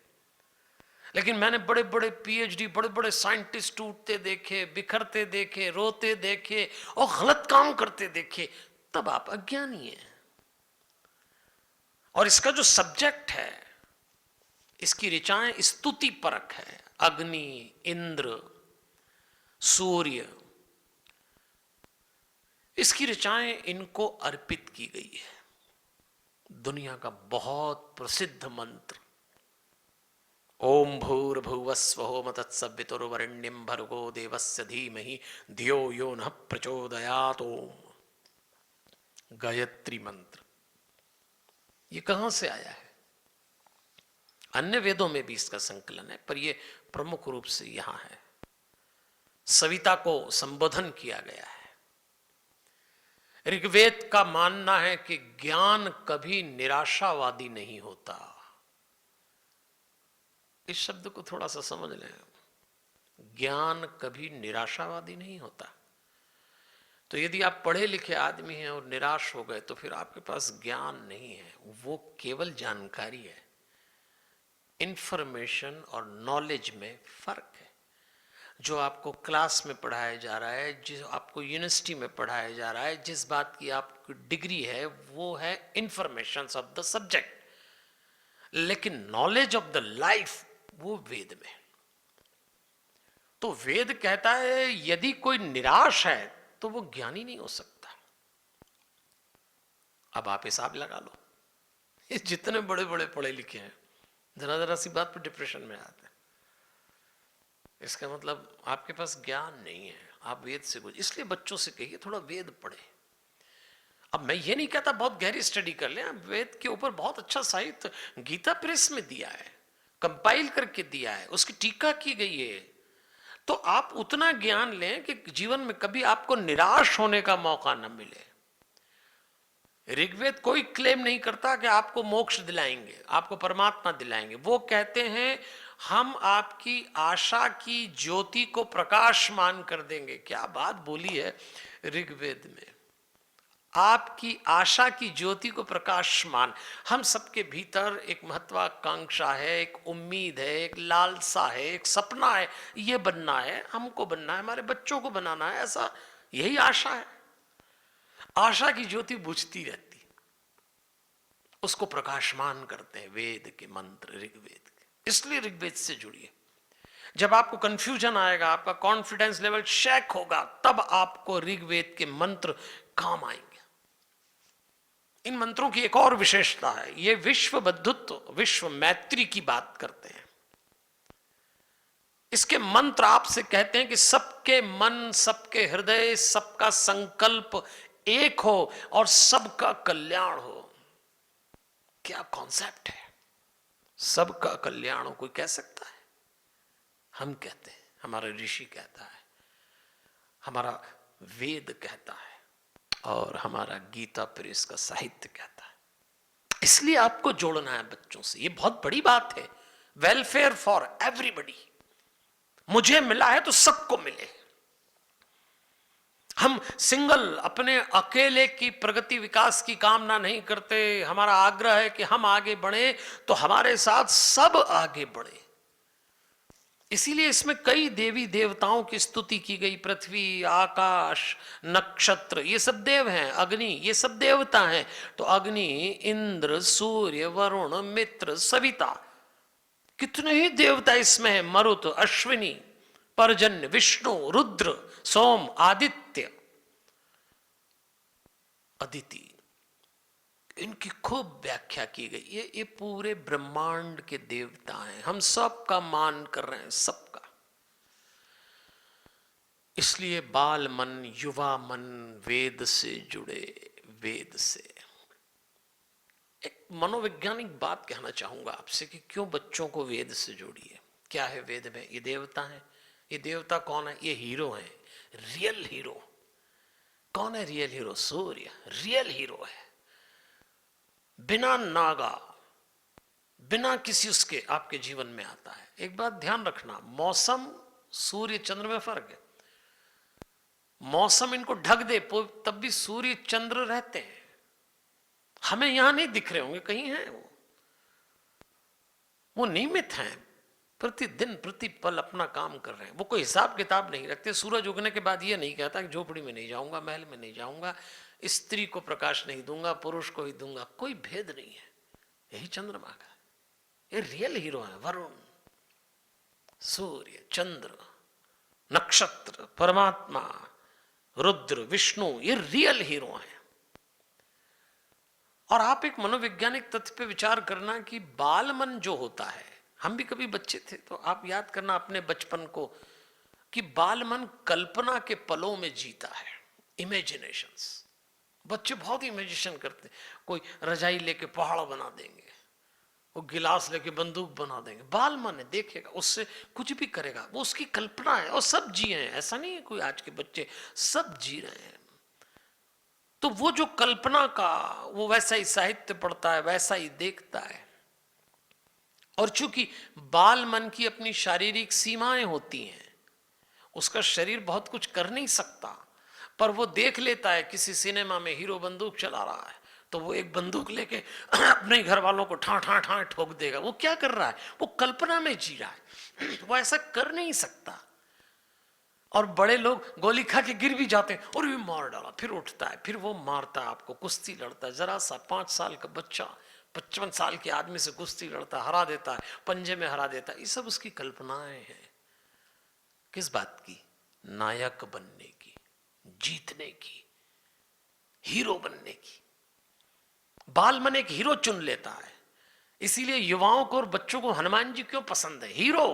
लेकिन मैंने बड़े बड़े पीएचडी, बड़े बड़े साइंटिस्ट टूटते देखे, बिखरते देखे, रोते देखे और गलत काम करते देखे, तब आप अज्ञानी हैं। और इसका जो सब्जेक्ट है, इसकी ऋचाएं स्तुति परक है। अग्नि, इंद्र, सूर्य, इसकी ऋचाएं इनको अर्पित की गई है। दुनिया का बहुत प्रसिद्ध मंत्र ओम भूर्भुवस्वः तत्सवितुर्वरेण्यं भर्गो देवस्य धीमहि धियो यो नः प्रचोदयात्। ओम, गायत्री मंत्र, ये कहां से आया है? अन्य वेदों में भी इसका संकलन है, पर यह प्रमुख रूप से यहां है। सविता को संबोधन किया गया है। ऋग्वेद का मानना है कि ज्ञान कभी निराशावादी नहीं होता। इस शब्द को थोड़ा सा समझ लें, ज्ञान कभी निराशावादी नहीं होता। तो यदि आप पढ़े लिखे आदमी हैं और निराश हो गए, तो फिर आपके पास ज्ञान नहीं है, वो केवल जानकारी है। इंफॉर्मेशन और नॉलेज में फर्क है। जो आपको क्लास में पढ़ाया जा रहा है, जिस आपको यूनिवर्सिटी में पढ़ाया जा रहा है, जिस बात की आपकी डिग्री है, वो है इंफॉर्मेशन ऑफ द सब्जेक्ट, लेकिन नॉलेज ऑफ द लाइफ वो वेद में। तो वेद कहता है यदि कोई निराश है तो वो ज्ञानी नहीं हो सकता। अब आप हिसाब लगा लो, ये जितने बड़े बड़े पढ़े लिखे हैं, जरा जरा सी बात पर डिप्रेशन में आते हैं। इसका मतलब आपके पास ज्ञान नहीं है, आप वेद से कुछ। इसलिए बच्चों से कहिए थोड़ा वेद पढ़े। अब मैं ये नहीं कहता बहुत गहरी स्टडी कर लें, वेद के ऊपर बहुत अच्छा साहित्य गीता प्रेस में दिया है, कंपाइल करके दिया है, उसकी टीका की गई है। तो आप उतना ज्ञान लें कि जीवन में कभी आपको निराश होने का मौका न मिले। ऋग्वेद कोई क्लेम नहीं करता कि आपको मोक्ष दिलाएंगे, आपको परमात्मा दिलाएंगे। वो कहते हैं हम आपकी आशा की ज्योति को प्रकाशमान कर देंगे। क्या बात बोली है ऋग्वेद में, आपकी आशा की ज्योति को प्रकाशमान। हम सबके भीतर एक महत्वाकांक्षा है, एक उम्मीद है, एक लालसा है, एक सपना है, ये बनना है, हमको बनना है, हमारे बच्चों को बनाना है, ऐसा यही आशा है। आशा की ज्योति बुझती रहती, उसको प्रकाशमान करते हैं वेद के मंत्र, ऋग्वेद के। इसलिए ऋग्वेद से जुड़िए। जब आपको कंफ्यूजन आएगा, आपका कॉन्फिडेंस लेवल शेक होगा, तब आपको ऋग्वेद के मंत्र काम आएंगे। इन मंत्रों की एक और विशेषता है, ये विश्व बंधुत्व, विश्व मैत्री की बात करते हैं। इसके मंत्र आपसे कहते हैं कि सबके मन, सबके हृदय, सबका संकल्प एक हो और सबका कल्याण हो। क्या कॉन्सेप्ट है, सबका कल्याण हो। कोई कह सकता है? हम कहते हैं, हमारा ऋषि कहता है, हमारा वेद कहता है और हमारा गीता प्रेस का साहित्य कहता है। इसलिए आपको जोड़ना है बच्चों से, ये बहुत बड़ी बात है। वेलफेयर फॉर एवरीबडी, मुझे मिला है तो सबको मिले। हम सिंगल, अपने अकेले की प्रगति विकास की कामना नहीं करते। हमारा आग्रह है कि हम आगे बढ़े तो हमारे साथ सब आगे बढ़े। इसीलिए इसमें कई देवी देवताओं की स्तुति की गई। पृथ्वी, आकाश, नक्षत्र, ये सब देव हैं। अग्नि, ये सब देवता हैं। तो अग्नि, इंद्र, सूर्य, वरुण, मित्र, सविता, कितने ही देवता इसमें हैं। मरुत, अश्विनी, पर्जन्य, विष्णु, रुद्र, सोम, आदित्य, अदिति, इनकी खूब व्याख्या की गई। ये पूरे ब्रह्मांड के देवता हैं, हम सबका मान कर रहे हैं, सबका। इसलिए बाल मन, युवा मन वेद से जुड़े, वेद से। एक मनोवैज्ञानिक बात कहना चाहूंगा आपसे कि क्यों बच्चों को वेद से जोड़िए। क्या है वेद में? ये देवता है। ये देवता कौन है? ये हीरो है, रियल हीरो। कौन है रियल हीरो? सूर्य रियल हीरो है। बिना नागा, बिना किसी उसके आपके जीवन में आता है। एक बात ध्यान रखना, मौसम, सूर्य चंद्र में फर्क है। मौसम इनको ढक दे तब भी सूर्य चंद्र रहते हैं। हमें यहां नहीं दिख रहे होंगे, कहीं हैं वो नियमित हैं, प्रतिदिन प्रतिपल अपना काम कर रहे हैं। वो कोई हिसाब किताब नहीं रखते। सूरज उगने के बाद ये नहीं कहता कि झोपड़ी में नहीं जाऊंगा, महल में नहीं जाऊंगा, स्त्री को प्रकाश नहीं दूंगा, पुरुष को ही दूंगा। कोई भेद नहीं है। यही चंद्रमा का, ये रियल हीरो है। वरुण, सूर्य, चंद्र, नक्षत्र, परमात्मा, रुद्र, विष्णु, ये रियल हीरो हैं। और आप एक मनोवैज्ञानिक तथ्य पे विचार करना कि बाल मन जो होता है, हम भी कभी बच्चे थे तो आप याद करना अपने बचपन को, कि बाल मन कल्पना के पलों में जीता है। इमेजिनेशंस, बच्चे बहुत इमेजिनेशन करते हैं। कोई रजाई लेके पहाड़ बना देंगे, वो गिलास लेके बंदूक बना देंगे। बाल मन है, देखेगा, उससे कुछ भी करेगा, वो उसकी कल्पना है। और सब जी रहे हैं, ऐसा नहीं है कोई आज के बच्चे, सब जी रहे हैं। तो वो जो कल्पना का, वो वैसा ही साहित्य पढ़ता है, वैसा ही देखता है। और चूंकि बाल मन की अपनी शारीरिक सीमाएं होती हैं, उसका शरीर बहुत कुछ कर नहीं सकता, पर वो देख लेता है किसी सिनेमा में हीरो बंदूक चला रहा है, तो वो एक बंदूक लेके अपने घर वालों को ठा ठा ठा ठोक देगा। वो क्या कर रहा है? वो कल्पना में जी रहा है। वो ऐसा कर नहीं सकता। और बड़े लोग गोली खा के गिर भी जाते हैं, और भी मार डाला, फिर उठता है, फिर वो मारता है आपको, कुश्ती लड़ता है। जरा सा 5 साल का बच्चा 55 साल के आदमी से कुश्ती लड़ता है, हरा देता है, पंजे में हरा देता है। ये सब उसकी कल्पनाएं हैं। किस बात की? नायक बनने की, जीतने की, हीरो बनने की। बाल मन एक हीरो चुन लेता है। इसीलिए युवाओं को और बच्चों को हनुमान जी क्यों पसंद है? Hero,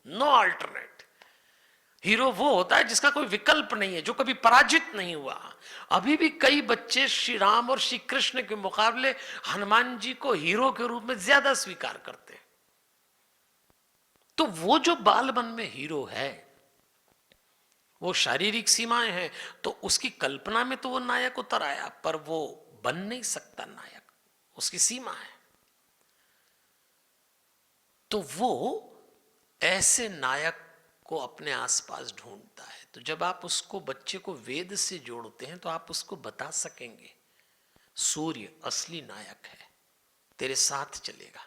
no alternate. हीरो वो होता है जिसका कोई विकल्प नहीं है, जो कभी पराजित नहीं हुआ। अभी भी कई बच्चे श्री राम और श्री कृष्ण के मुकाबले हनुमान जी को हीरो के रूप में ज्यादा स्वीकार करते हैं। तो वो जो बाल मन में हीरो है, वो शारीरिक सीमाएं हैं, तो उसकी कल्पना में तो वो नायक उतर आया, पर वो बन नहीं सकता नायक, उसकी सीमा है। तो वो ऐसे नायक को अपने आसपास ढूंढता है। तो जब आप उसको, बच्चे को वेद से जोड़ते हैं, तो आप उसको बता सकेंगे सूर्य असली नायक है, तेरे साथ चलेगा।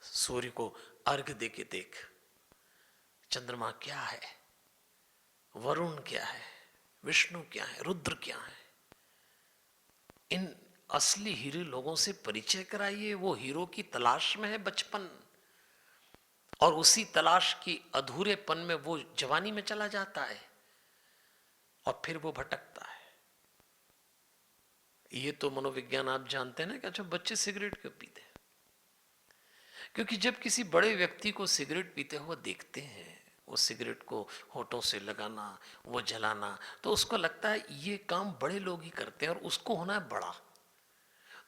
सूर्य को अर्घ दे के देख, चंद्रमा क्या है, वरुण क्या है, विष्णु क्या है, रुद्र क्या है। इन असली हीरो लोगों से परिचय कराइए। वो हीरो की तलाश में है बचपन, और उसी तलाश की अधूरेपन में वो जवानी में चला जाता है, और फिर वो भटकता है। ये तो मनोविज्ञान आप जानते हैं ना कि अच्छा बच्चे सिगरेट क्यों पीते हैं? क्योंकि जब किसी बड़े व्यक्ति को सिगरेट पीते हुए देखते हैं, वो सिगरेट को होठों से लगाना, वो जलाना, तो उसको लगता है ये काम बड़े लोग ही करते हैं और उसको होना है बड़ा।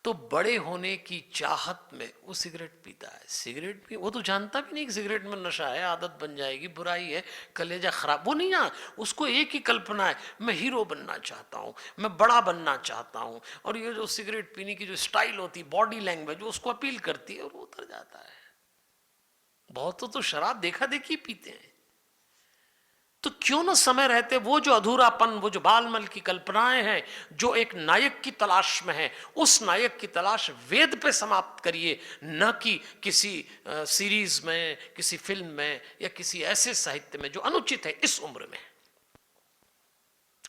तो बड़े होने की चाहत में वो सिगरेट पीता है। सिगरेट पी, वो तो जानता भी नहीं कि सिगरेट में नशा है, आदत बन जाएगी, बुराई है, कलेजा खराब। वो नहीं, ना, उसको एक ही कल्पना है, मैं हीरो बनना चाहता हूँ, मैं बड़ा बनना चाहता हूँ। और ये जो सिगरेट पीने की जो स्टाइल होती है, बॉडी लैंग्वेज, वो उसको अपील करती है और वो उतर जाता है। बहुतों तो शराब देखा देखी पीते हैं। तो क्यों न समय रहते वो जो अधूरापन, वो जो बालमल की कल्पनाएं हैं, जो एक नायक की तलाश में है, उस नायक की तलाश वेद पे समाप्त करिए, न कि किसी सीरीज में, किसी फिल्म में, या किसी ऐसे साहित्य में जो अनुचित है इस उम्र में।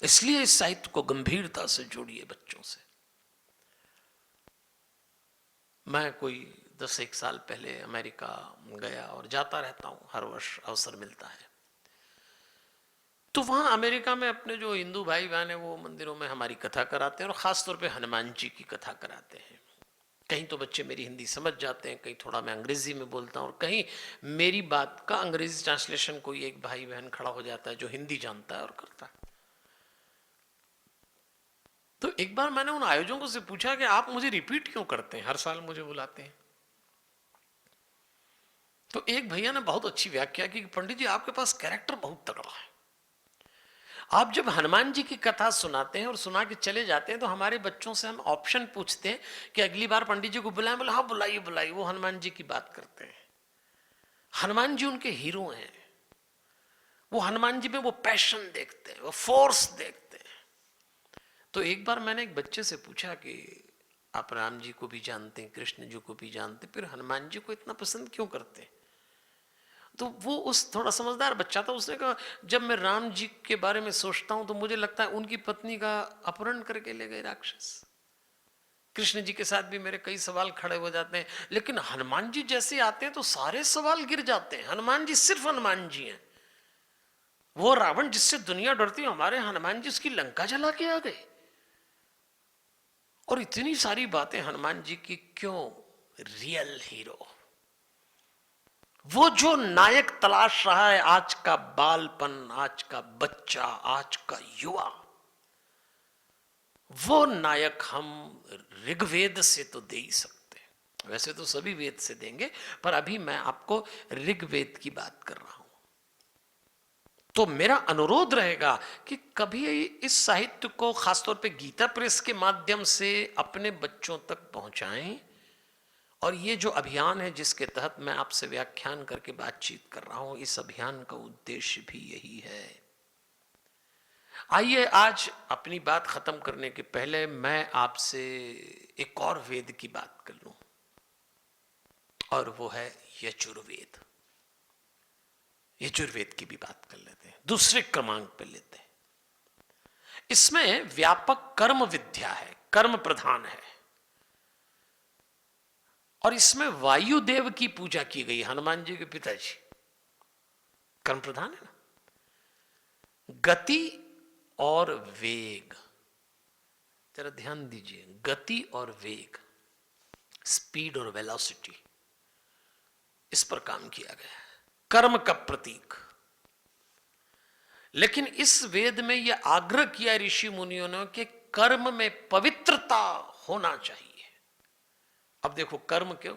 इसलिए इस साहित्य को गंभीरता से जोड़िए बच्चों से। मैं कोई 10-1 साल पहले अमेरिका गया, और जाता रहता हूं, हर वर्ष अवसर मिलता है। तो वहाँ अमेरिका में अपने जो हिंदू भाई बहन है वो मंदिरों में हमारी कथा कराते हैं और ख़ास तौर पे हनुमान जी की कथा कराते हैं। कहीं तो बच्चे मेरी हिंदी समझ जाते हैं, कहीं थोड़ा मैं अंग्रेजी में बोलता हूँ और कहीं मेरी बात का अंग्रेजी ट्रांसलेशन कोई एक भाई बहन खड़ा हो जाता है जो हिंदी जानता है और करता है। तो एक बार मैंने उन आयोजकों से पूछा कि आप मुझे रिपीट क्यों करते हैं, हर साल मुझे बुलाते हैं। तो एक भैया ने बहुत अच्छी व्याख्या की कि पंडित जी आपके पास कैरेक्टर बहुत तगड़ा है। आप जब हनुमान जी की कथा सुनाते हैं और सुना के चले जाते हैं तो हमारे बच्चों से हम ऑप्शन पूछते हैं कि अगली बार पंडित जी को बुलाएं। बोला हाँ बुलाइए बुलाइए। वो हनुमान जी की बात करते हैं। हनुमान जी उनके हीरो हैं। वो हनुमान जी में वो पैशन देखते हैं, वो फोर्स देखते हैं। तो एक बार मैंने एक बच्चे से पूछा कि आप राम जी को भी जानते हैं, कृष्ण जी को भी जानते हैं, फिर हनुमान जी को इतना पसंद क्यों करते हैं? तो वो उस थोड़ा समझदार बच्चा था, उसने कहा जब मैं राम जी के बारे में सोचता हूं तो मुझे लगता है उनकी पत्नी का अपहरण करके ले गए राक्षस। कृष्ण जी के साथ भी मेरे कई सवाल खड़े हो जाते हैं, लेकिन हनुमान जी जैसे आते हैं तो सारे सवाल गिर जाते हैं। हनुमान जी सिर्फ हनुमान जी हैं। वो रावण जिससे दुनिया डरती है, हमारे हनुमान जी उसकी लंका जला के आ गए। और इतनी सारी बातें हनुमान जी की क्यों? रियल हीरो, वो जो नायक तलाश रहा है आज का बालपन, आज का बच्चा, आज का युवा, वो नायक हम ऋग्वेद से तो दे ही सकते हैं। वैसे तो सभी वेद से देंगे, पर अभी मैं आपको ऋग्वेद की बात कर रहा हूं। तो मेरा अनुरोध रहेगा कि कभी इस साहित्य को खासतौर पे गीता प्रेस के माध्यम से अपने बच्चों तक पहुंचाएं। और ये जो अभियान है जिसके तहत मैं आपसे व्याख्यान करके बातचीत कर रहा हूं, इस अभियान का उद्देश्य भी यही है। आइए आज अपनी बात खत्म करने के पहले मैं आपसे एक और वेद की बात कर लूं, और वो है यजुर्वेद। यजुर्वेद की भी बात कर लेते हैं, दूसरे क्रमांक पे लेते हैं। इसमें व्यापक कर्म विद्या है, कर्म प्रधान है, और इसमें वायुदेव की पूजा की गई। हनुमान जी के पिताजी कर्म प्रधान है ना। गति और वेग, जरा ध्यान दीजिए, गति और वेग, स्पीड और वेलोसिटी, इस पर काम किया गया है, कर्म का प्रतीक। लेकिन इस वेद में यह आग्रह किया ऋषि मुनियों ने कि कर्म में पवित्रता होना चाहिए। अब देखो कर्म क्यों,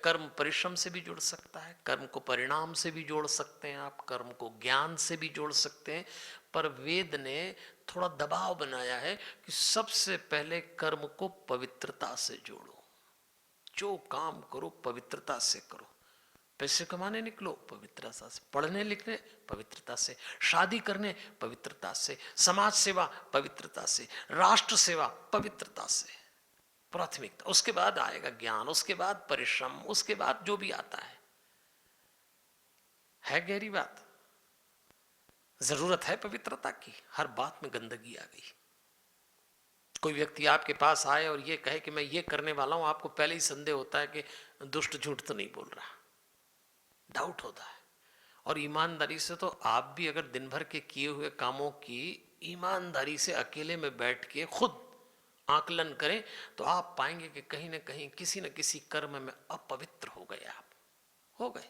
कर्म परिश्रम से भी जुड़ सकता है, कर्म को परिणाम से भी जोड़ सकते हैं आप, कर्म को ज्ञान से भी जोड़ सकते हैं, पर वेद ने थोड़ा दबाव बनाया है कि सबसे पहले कर्म को पवित्रता से जोड़ो। जो काम करो पवित्रता से करो। पैसे कमाने निकलो पवित्रता से, पढ़ने लिखने पवित्रता से, शादी करने पवित्रता से, समाज सेवा पवित्रता से, राष्ट्र सेवा पवित्रता से, प्राथमिकता। उसके बाद आएगा ज्ञान, उसके बाद परिश्रम, उसके बाद जो भी आता है गहरी बात। जरूरत है पवित्रता की, हर बात में गंदगी आ गई। कोई व्यक्ति आपके पास आए और ये कहे कि मैं ये करने वाला हूं, आपको पहले ही संदेह होता है कि दुष्ट झूठ तो नहीं बोल रहा, डाउट होता है। और ईमानदारी से तो आप भी अगर दिन भर के किए हुए कामों की ईमानदारी से अकेले में बैठ के खुद आकलन करें तो आप पाएंगे कि कहीं ना कहीं किसी न किसी कर्म में अपवित्र हो गए, आप हो गए।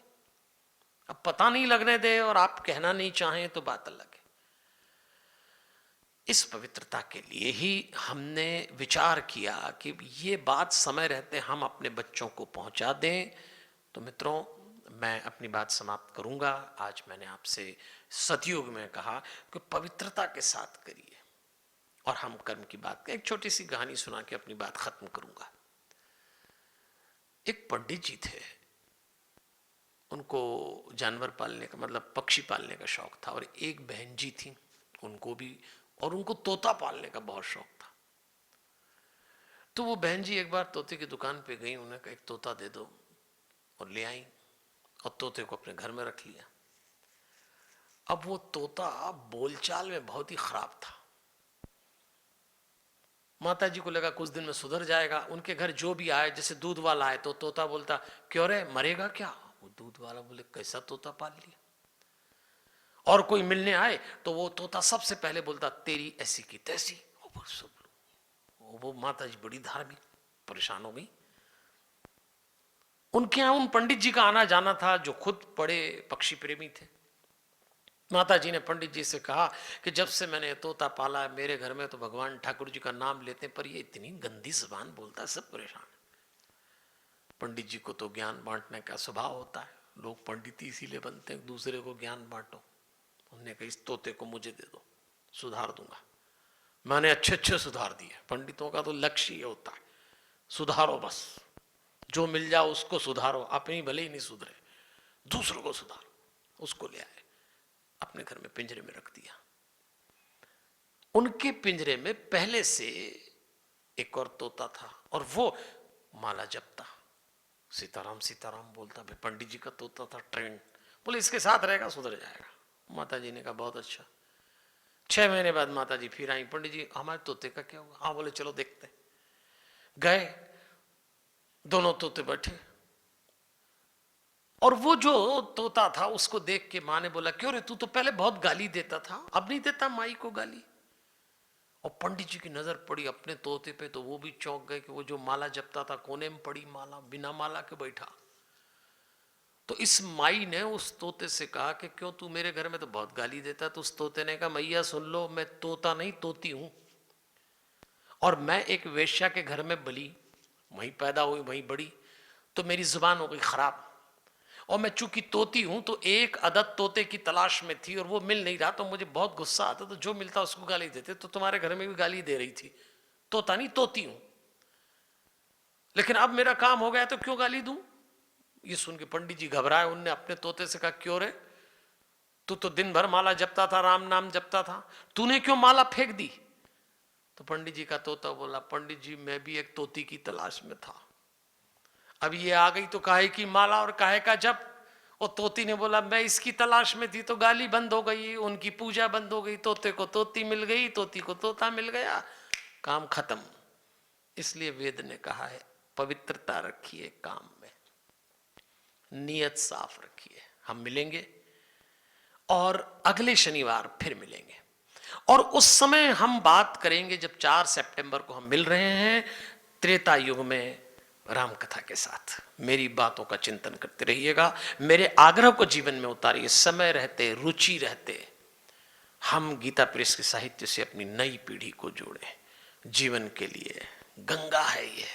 अब पता नहीं लगने दे और आप कहना नहीं चाहें तो बात अलग है। इस पवित्रता के लिए ही हमने विचार किया कि ये बात समय रहते हम अपने बच्चों को पहुंचा दें। तो मित्रों, मैं अपनी बात समाप्त करूंगा। आज मैंने आपसे सतयुग में कहा कि पवित्रता के साथ करिए, और हम कर्म की बात करें। एक छोटी सी कहानी सुना के अपनी बात खत्म करूंगा। एक पंडित जी थे, उनको जानवर पालने का मतलब पक्षी पालने का शौक था, और एक बहन जी थी उनको भी, और उनको तोता पालने का बहुत शौक था। तो वो बहन जी एक बार तोते की दुकान पे गई, उन्हें कहा एक तोता दे दो, और ले आई और तोते को अपने घर में रख लिया। अब वो तोता बोलचाल में बहुत ही खराब था। माता जी को लगा कुछ दिन में सुधर जाएगा। उनके घर जो भी आए, जैसे दूध वाला आए तो तोता बोलता क्यों रे, मरेगा क्या? वो दूध वाला बोले कैसा तोता पाल लिया। और कोई मिलने आए तो वो तोता सबसे पहले बोलता तेरी ऐसी की तैसी। और वो माता जी बड़ी धार्मिक, परेशान हो गई। उनके यहां उन पंडित जी का आना जाना था जो खुद बड़े पक्षी प्रेमी थे। माता जी ने पंडित जी से कहा कि जब से मैंने तोता पाला है मेरे घर में तो भगवान ठाकुर जी का नाम लेते हैं, पर ये इतनी गंदी जबान बोलता है, सब परेशान है। पंडित जी को तो ज्ञान बांटने का स्वभाव होता है, लोग पंडित इसीलिए बनते हैं दूसरे को ज्ञान बांटो। उन्होंने कहा इस तोते को मुझे दे दो, सुधार दूंगा। मैंने अच्छे अच्छे सुधार दिए। पंडितों का तो लक्ष्य ये होता है, सुधारो, बस जो मिल जाओ उसको सुधारो, अपनी भले ही नहीं सुधरे दूसरों को सुधारो। उसको ले आए, अपने घर में पिंजरे में रख दिया। उनके पिंजरे में पहले से एक और तोता था और वो माला जपता, सीताराम सीताराम बोलता। भाई पंडित जी का तोता था ट्रेंड, बोले इसके साथ रहेगा सुधर जाएगा। माता जी ने कहा बहुत अच्छा। 6 महीने बाद माता जी फिर आई, पंडित जी हमारे तोते का क्या हुआ? हाँ, बोले चलो देखते। गए, दोनों तोते बैठे और वो जो तोता था उसको देख के माँ ने बोला क्यों रे, तू तो पहले बहुत गाली देता था, अब नहीं देता माई को गाली? और पंडित जी की नजर पड़ी अपने तोते पे तो वो भी चौंक गए कि वो जो माला जपता था कोने में पड़ी माला, बिना माला के बैठा। तो इस माई ने उस तोते से कहा कि क्यों तू मेरे घर में तो बहुत गाली देता। तो उस तोते ने कहा मैया सुन लो, मैं तोता नहीं तोती हूं, और मैं एक वेश्या के घर में बली, वहीं पैदा हुई वहीं बड़ी, तो मेरी जुबान हो गई खराब। और मैं चूंकि तोती हूं तो एक अदद तोते की तलाश में थी और वो मिल नहीं रहा, तो मुझे बहुत गुस्सा आता, तो जो मिलता उसको गाली देते। तो तुम्हारे घर में भी गाली दे रही थी, तोता नहीं तोती हूं, लेकिन अब मेरा काम हो गया तो क्यों गाली दूं? ये सुन के पंडित जी घबराए। उनने अपने तोते से कहा क्यों रे, तू तो दिन भर माला जपता था, राम नाम जपता था, तूने क्यों माला फेंक दी? तो पंडित जी का तोता बोला पंडित जी मैं भी एक तोती की तलाश में था, अब ये आ गई तो काहे की माला और काहे का जप। और तोती ने बोला मैं इसकी तलाश में थी तो गाली बंद हो गई, उनकी पूजा बंद हो गई, तोते को तोती मिल गई, तोती को तोता मिल गया, काम खत्म। इसलिए वेद ने कहा है पवित्रता रखिए काम में, नियत साफ रखिए। हम मिलेंगे और अगले शनिवार फिर मिलेंगे और उस समय हम बात करेंगे, जब 4 सितंबर को हम मिल रहे हैं त्रेता युग में राम कथा के साथ। मेरी बातों का चिंतन करते रहिएगा, मेरे आग्रह को जीवन में उतारिए। समय रहते, रुचि रहते हम गीता प्रेस के साहित्य से अपनी नई पीढ़ी को जोड़ें। जीवन के लिए गंगा है ये।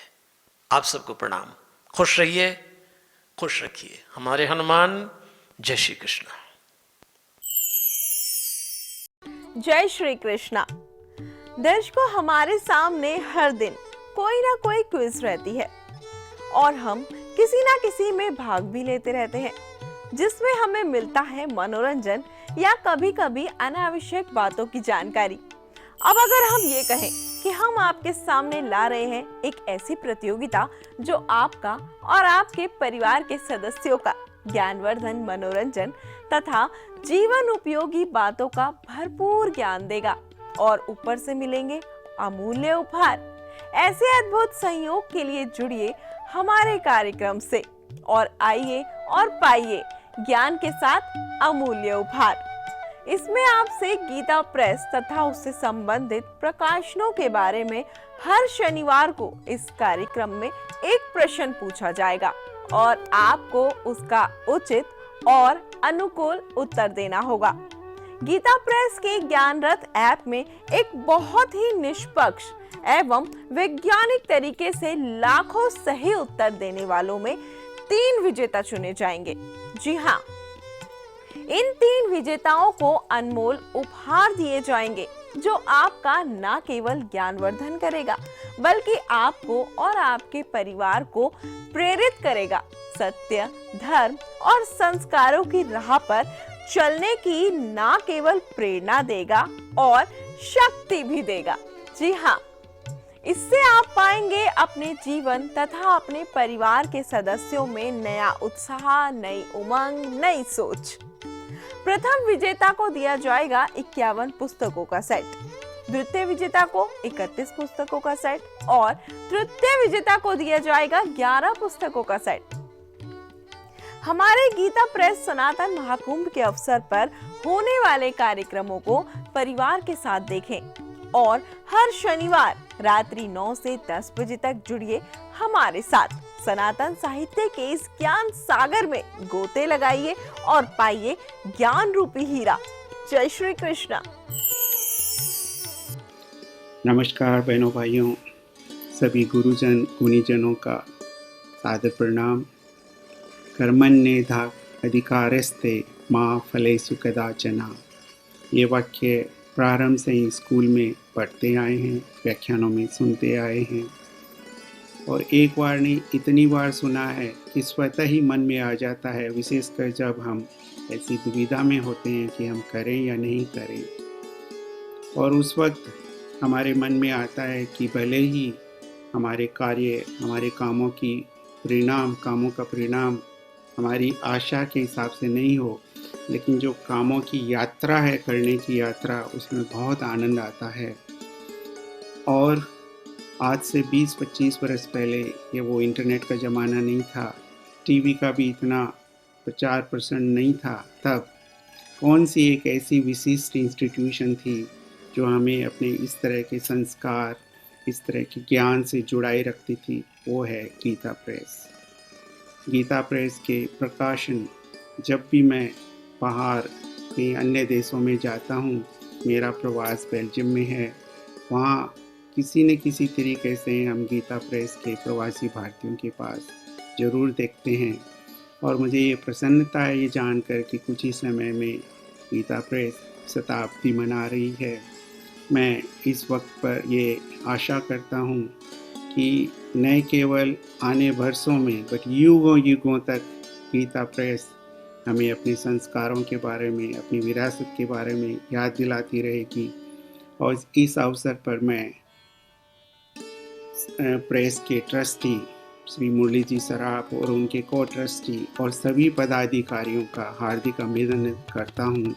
आप सबको प्रणाम। खुश रहिए, खुश रखिए हमारे हनुमान। जय श्री कृष्ण। जय श्री कृष्णा। दर्शकों, हमारे सामने हर दिन कोई ना कोई क्विज रहती है और हम किसी ना किसी में भाग भी लेते रहते हैं, जिसमें हमें मिलता है मनोरंजन या कभी-कभी अनावश्यक बातों की जानकारी। अब अगर हम ये कहें कि हम आपके सामने ला रहे हैं एक ऐसी प्रतियोगिता जो आपका और आपके परिवार के सदस्यों का ज्ञानवर्धन, मनोरंजन तथा जीवन उपयोगी बातों का भरपूर ज्ञान देगा और ऊपर से मिलेंगे अमूल्य उपहार, ऐसे अद्भुत संयोग के लिए जुड़िए हमारे कार्यक्रम से और आइए और पाइए ज्ञान के साथ अमूल्य उपहार। इसमें आपसे गीता प्रेस तथा उससे संबंधित प्रकाशनों के बारे में हर शनिवार को इस कार्यक्रम में एक प्रश्न पूछा जाएगा और आपको उसका उचित और अनुकूल उत्तर देना होगा। गीता प्रेस के ज्ञान रथ ऐप में एक बहुत ही निष्पक्ष एवं वैज्ञानिक तरीके से लाखों सही उत्तर देने वालों में 3 विजेता चुने जाएंगे। जी हाँ, इन 3 विजेताओं को अनमोल उपहार दिए जाएंगे जो आपका न केवल ज्ञानवर्धन करेगा बल्कि आपको और आपके परिवार को प्रेरित करेगा, सत्य, धर्म और संस्कारों की राह पर चलने की न केवल प्रेरणा देगा और शक्ति भी देगा। जी हाँ, इससे आप पाएंगे अपने जीवन तथा अपने परिवार के सदस्यों में नया उत्साह, नई उमंग, नई सोच। प्रथम विजेता को दिया जाएगा 51 पुस्तकों का सेट, द्वितीय विजेता को 31 पुस्तकों का सेट और तृतीय विजेता को दिया जाएगा 11 पुस्तकों का सेट। हमारे गीता प्रेस सनातन महाकुंभ के अवसर पर होने वाले कार्यक्रमों को परिवार के साथ देखें और हर शनिवार रात्रि 9 से 10 बजे तक जुड़िए हमारे साथ। सनातन साहित्य के इस ज्ञान सागर में गोते लगाइए और पाइए ज्ञान रूपी हीरा। जय श्री कृष्णा। नमस्कार बहनों भाइयों, सभी गुरुजन गुणीजनों का सादर प्रणाम। कर्मण्येधा अधिकारस्ते माँ फलेषु कदाचन। ये वाक्य प्रारंभ से ही स्कूल में पढ़ते आए हैं, व्याख्यानों में सुनते आए हैं और एक बार नहीं इतनी बार सुना है कि स्वतः ही मन में आ जाता है, विशेषकर जब हम ऐसी दुविधा में होते हैं कि हम करें या नहीं करें। और उस वक्त हमारे मन में आता है कि भले ही हमारे कार्य, हमारे कामों का परिणाम हमारी आशा के हिसाब से नहीं हो, लेकिन जो कामों की यात्रा है, करने की यात्रा, उसमें बहुत आनंद आता है। और आज से 20-25 बरस पहले ये वो इंटरनेट का ज़माना नहीं था, टीवी का भी इतना प्रचार प्रसार नहीं था। तब कौन सी एक ऐसी विशिष्ट इंस्टीट्यूशन थी जो हमें अपने इस तरह के संस्कार, इस तरह के ज्ञान से जुड़ाए रखती थी, वो है गीता प्रेस। गीता प्रेस के प्रकाशन जब भी मैं बाहर कहीं अन्य देशों में जाता हूँ, मेरा प्रवास बेल्जियम में है, वहाँ किसी न किसी तरीके से हम गीता प्रेस के प्रवासी भारतीयों के पास ज़रूर देखते हैं। और मुझे ये प्रसन्नता है ये जानकर कि कुछ ही समय में गीता प्रेस शताब्दी मना रही है। मैं इस वक्त पर ये आशा करता हूँ कि न केवल आने वर्षों में बट युगों युगों तक गीता प्रेस हमें अपने संस्कारों के बारे में, अपनी विरासत के बारे में याद दिलाती रहेगी। और इस अवसर पर मैं प्रेस के ट्रस्टी श्री मुरली जी सराफ और उनके को ट्रस्टी और सभी पदाधिकारियों का हार्दिक अभिनंदन करता हूँ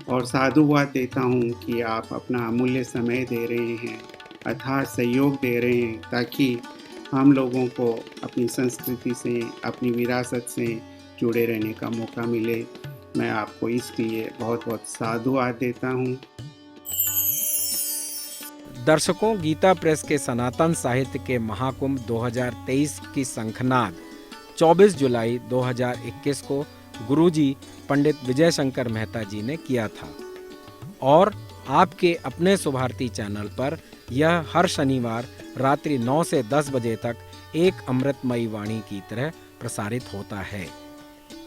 और साधुवाद देता हूँ कि आप अपना अमूल्य समय दे रहे हैं, अथाह सहयोग दे रहे हैं, ताकि हम लोगों को अपनी संस्कृति से, अपनी विरासत से जुड़े रहने का मौका मिले। मैं आपको इसलिए बहुत बहुत साधुवाद देता हूँ। दर्शकों, गीता प्रेस के सनातन साहित्य के महाकुंभ 2023 की शंखनाद 24 जुलाई 2021 को गुरुजी पंडित विजय शंकर मेहता जी ने किया था और आपके अपने सुभारती चैनल पर यह हर शनिवार रात्रि 9 से 10 बजे तक एक अमृतमयी वाणी की तरह प्रसारित होता है।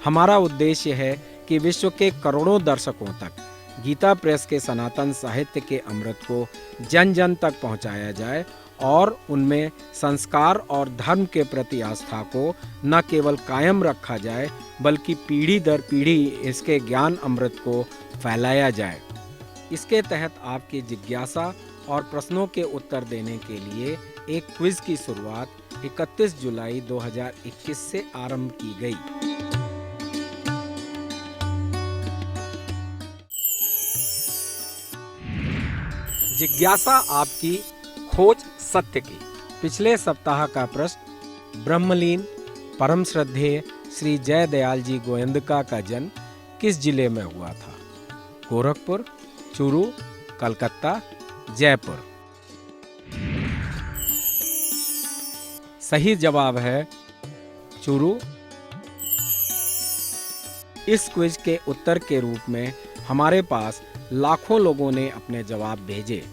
हमारा उद्देश्य है कि विश्व के करोड़ों दर्शकों तक गीता प्रेस के सनातन साहित्य के अमृत को जन जन तक पहुंचाया जाए और उनमें संस्कार और धर्म के प्रति आस्था को न केवल कायम रखा जाए, बल्कि पीढ़ी दर पीढ़ी इसके ज्ञान अमृत को फैलाया जाए। इसके तहत आपकी जिज्ञासा और प्रश्नों के उत्तर देने के लिए एक क्विज की शुरुआत 31 जुलाई 2021 से आरंभ की गई। जिज्ञासा आपकी, खोज सत्य की। पिछले सप्ताह का प्रश्न, ब्रह्मलीन परम श्रद्धेय श्री जय दयाल जी गोयंदका का जन्म किस जिले में हुआ था? गोरखपुर, चूरू, कलकत्ता, जयपुर। सही जवाब है चूरू। इस क्विज के उत्तर के रूप में हमारे पास लाखों लोगों ने अपने जवाब भेजे।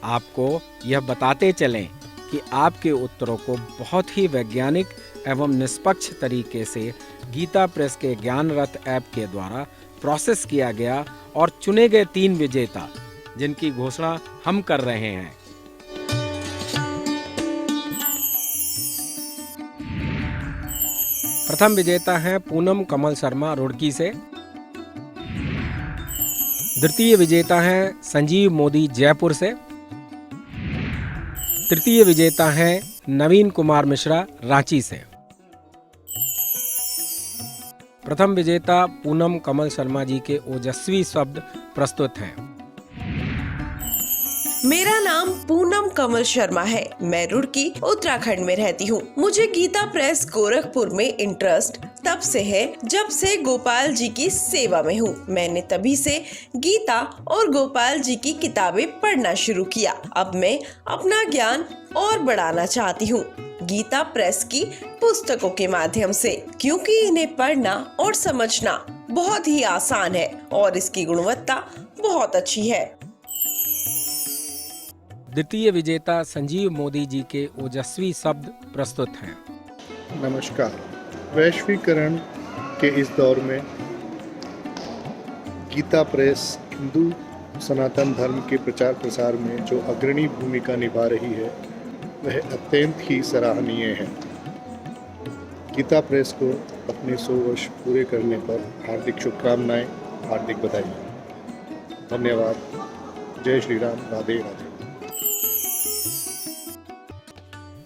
आपको यह बताते चलें कि आपके उत्तरों को बहुत ही वैज्ञानिक एवं निष्पक्ष तरीके से गीता प्रेस के ज्ञान रथ ऐप के द्वारा प्रोसेस किया गया और चुने गए 3 विजेता, जिनकी घोषणा हम कर रहे हैं। प्रथम विजेता हैं पूनम कमल शर्मा रुड़की से। द्वितीय विजेता हैं संजीव मोदी जयपुर से। तृतीय विजेता हैं नवीन कुमार मिश्रा रांची से। प्रथम विजेता पूनम कमल शर्मा जी के ओजस्वी शब्द प्रस्तुत हैं। मेरा नाम पूनम कमल शर्मा है। मैं रुड़की उत्तराखंड में रहती हूँ। मुझे गीता प्रेस गोरखपुर में इंटरेस्ट तब से है जब से गोपाल जी की सेवा में हूँ। मैंने तभी से गीता और गोपाल जी की किताबें पढ़ना शुरू किया। अब मैं अपना ज्ञान और बढ़ाना चाहती हूँ गीता प्रेस की पुस्तकों के माध्यम से, क्योंकि इन्हें पढ़ना और समझना बहुत ही आसान है और इसकी गुणवत्ता बहुत अच्छी है। द्वितीय विजेता संजीव मोदी जी के ओजस्वी शब्द प्रस्तुत हैं। नमस्कार। वैश्वीकरण के इस दौर में गीता प्रेस हिंदू सनातन धर्म के प्रचार प्रसार में जो अग्रणी भूमिका निभा रही है वह अत्यंत ही सराहनीय है। गीता प्रेस को अपने 100 वर्ष पूरे करने पर हार्दिक शुभकामनाएं, हार्दिक बधाई। धन्यवाद। जय श्री राम। राधे राधे।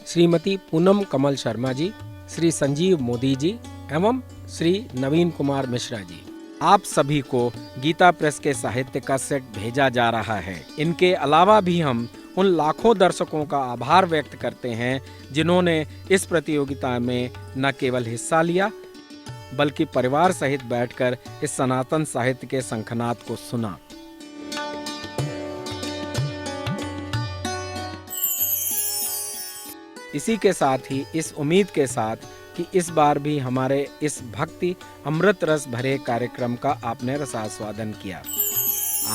श्रीमती पूनम कमल शर्मा जी, श्री संजीव मोदी जी एवं श्री नवीन कुमार मिश्रा जी, आप सभी को गीता प्रेस के साहित्य का सेट भेजा जा रहा है। इनके अलावा भी हम उन लाखों दर्शकों का आभार व्यक्त करते हैं जिन्होंने इस प्रतियोगिता में न केवल हिस्सा लिया बल्कि परिवार सहित बैठकर इस सनातन साहित्य के शंखनाद को सुना। इसी के साथ ही इस उम्मीद के साथ कि इस बार भी हमारे इस भक्ति अमृत रस भरे कार्यक्रम का आपने रसास्वादन किया।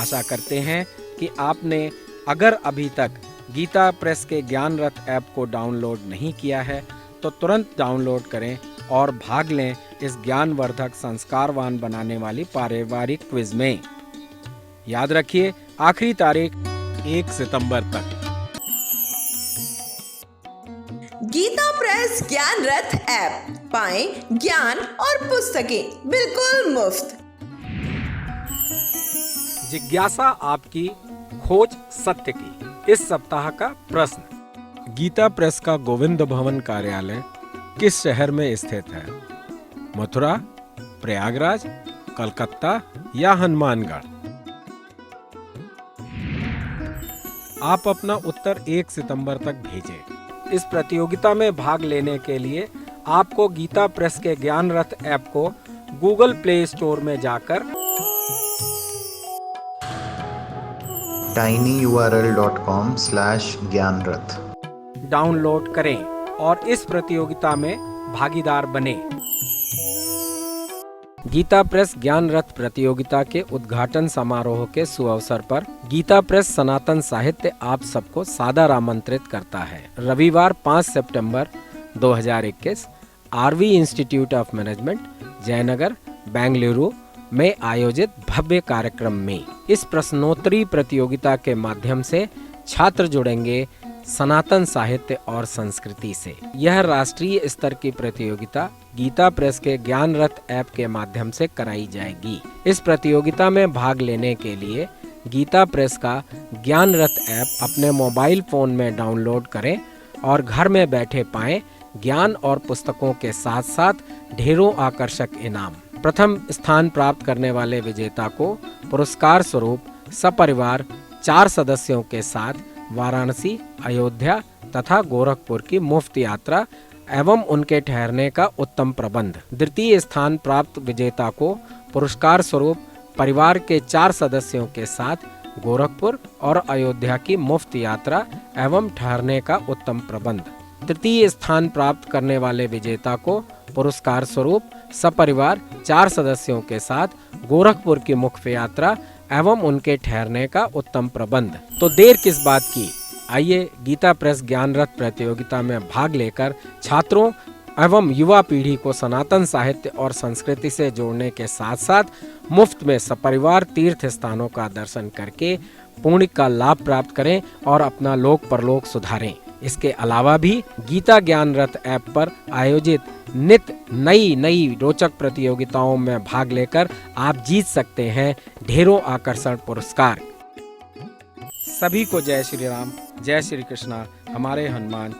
आशा करते हैं कि आपने अगर अभी तक गीता प्रेस के ज्ञान रथ ऐप को डाउनलोड नहीं किया है तो तुरंत डाउनलोड करें और भाग लें इस ज्ञानवर्धक संस्कारवान बनाने वाली पारिवारिक क्विज में। याद रखिए, आखिरी तारीख 1 सितंबर तक। गीता प्रेस ज्ञान रथ ऐप पाएं ज्ञान और पुस्तकें बिल्कुल मुफ्त। जिज्ञासा आपकी, खोज सत्य की। इस सप्ताह का प्रश्न, गीता प्रेस का गोविंद भवन कार्यालय किस शहर में स्थित है? मथुरा, प्रयागराज, कलकत्ता या हनुमानगढ़? आप अपना उत्तर 1 सितंबर तक भेजें। इस प्रतियोगिता में भाग लेने के लिए आपको गीता प्रेस के ज्ञान रथ ऐप को गूगल प्ले स्टोर में जाकर tinyurl.com/gyanrath डाउनलोड करें और इस प्रतियोगिता में भागीदार बने। गीता प्रेस ज्ञान रथ प्रतियोगिता के उद्घाटन समारोह के सुअवसर पर गीता प्रेस सनातन साहित्य आप सबको सादर आमंत्रित करता है। रविवार 5 सितंबर 2021 RV institute of management, Jayanagar, Bengaluru में आयोजित भव्य कार्यक्रम में इस प्रश्नोत्तरी प्रतियोगिता के माध्यम से छात्र जुड़ेंगे सनातन साहित्य और संस्कृति से। यह राष्ट्रीय स्तर की प्रतियोगिता गीता प्रेस के ज्ञान रथ ऐप के माध्यम से कराई जाएगी। इस प्रतियोगिता में भाग लेने के लिए गीता प्रेस का ज्ञान रथ ऐप अपने मोबाइल फोन में डाउनलोड करें और घर में बैठे पाएं ज्ञान और पुस्तकों के साथ साथ ढेरों आकर्षक इनाम। प्रथम स्थान प्राप्त करने वाले विजेता को पुरस्कार स्वरूप सपरिवार 4 सदस्यों के साथ वाराणसी, अयोध्या तथा गोरखपुर की मुफ्त यात्रा एवं उनके ठहरने का उत्तम प्रबंध। द्वितीय स्थान प्राप्त विजेता को पुरस्कार स्वरूप परिवार के 4 सदस्यों के साथ गोरखपुर और अयोध्या की मुफ्त यात्रा एवं ठहरने का उत्तम प्रबंध। तृतीय स्थान प्राप्त करने वाले विजेता को पुरस्कार स्वरूप सपरिवार 4 सदस्यों के साथ गोरखपुर की मुख्य यात्रा एवं उनके ठहरने का उत्तम प्रबंध। तो देर किस बात की, आइए गीता प्रेस ज्ञान रथ प्रतियोगिता में भाग लेकर छात्रों एवं युवा पीढ़ी को सनातन साहित्य और संस्कृति से जोड़ने के साथ साथ मुफ्त में सपरिवार तीर्थ स्थानों का दर्शन करके पुण्य का लाभ प्राप्त करें और अपना लोक परलोक सुधारें। इसके अलावा भी गीता ज्ञान रथ ऐप पर आयोजित नित्य नई रोचक प्रतियोगिताओं में भाग लेकर आप जीत सकते हैं ढेरों आकर्षण पुरस्कार। सभी को जय श्री राम, जय श्री कृष्णा। हमारे हनुमान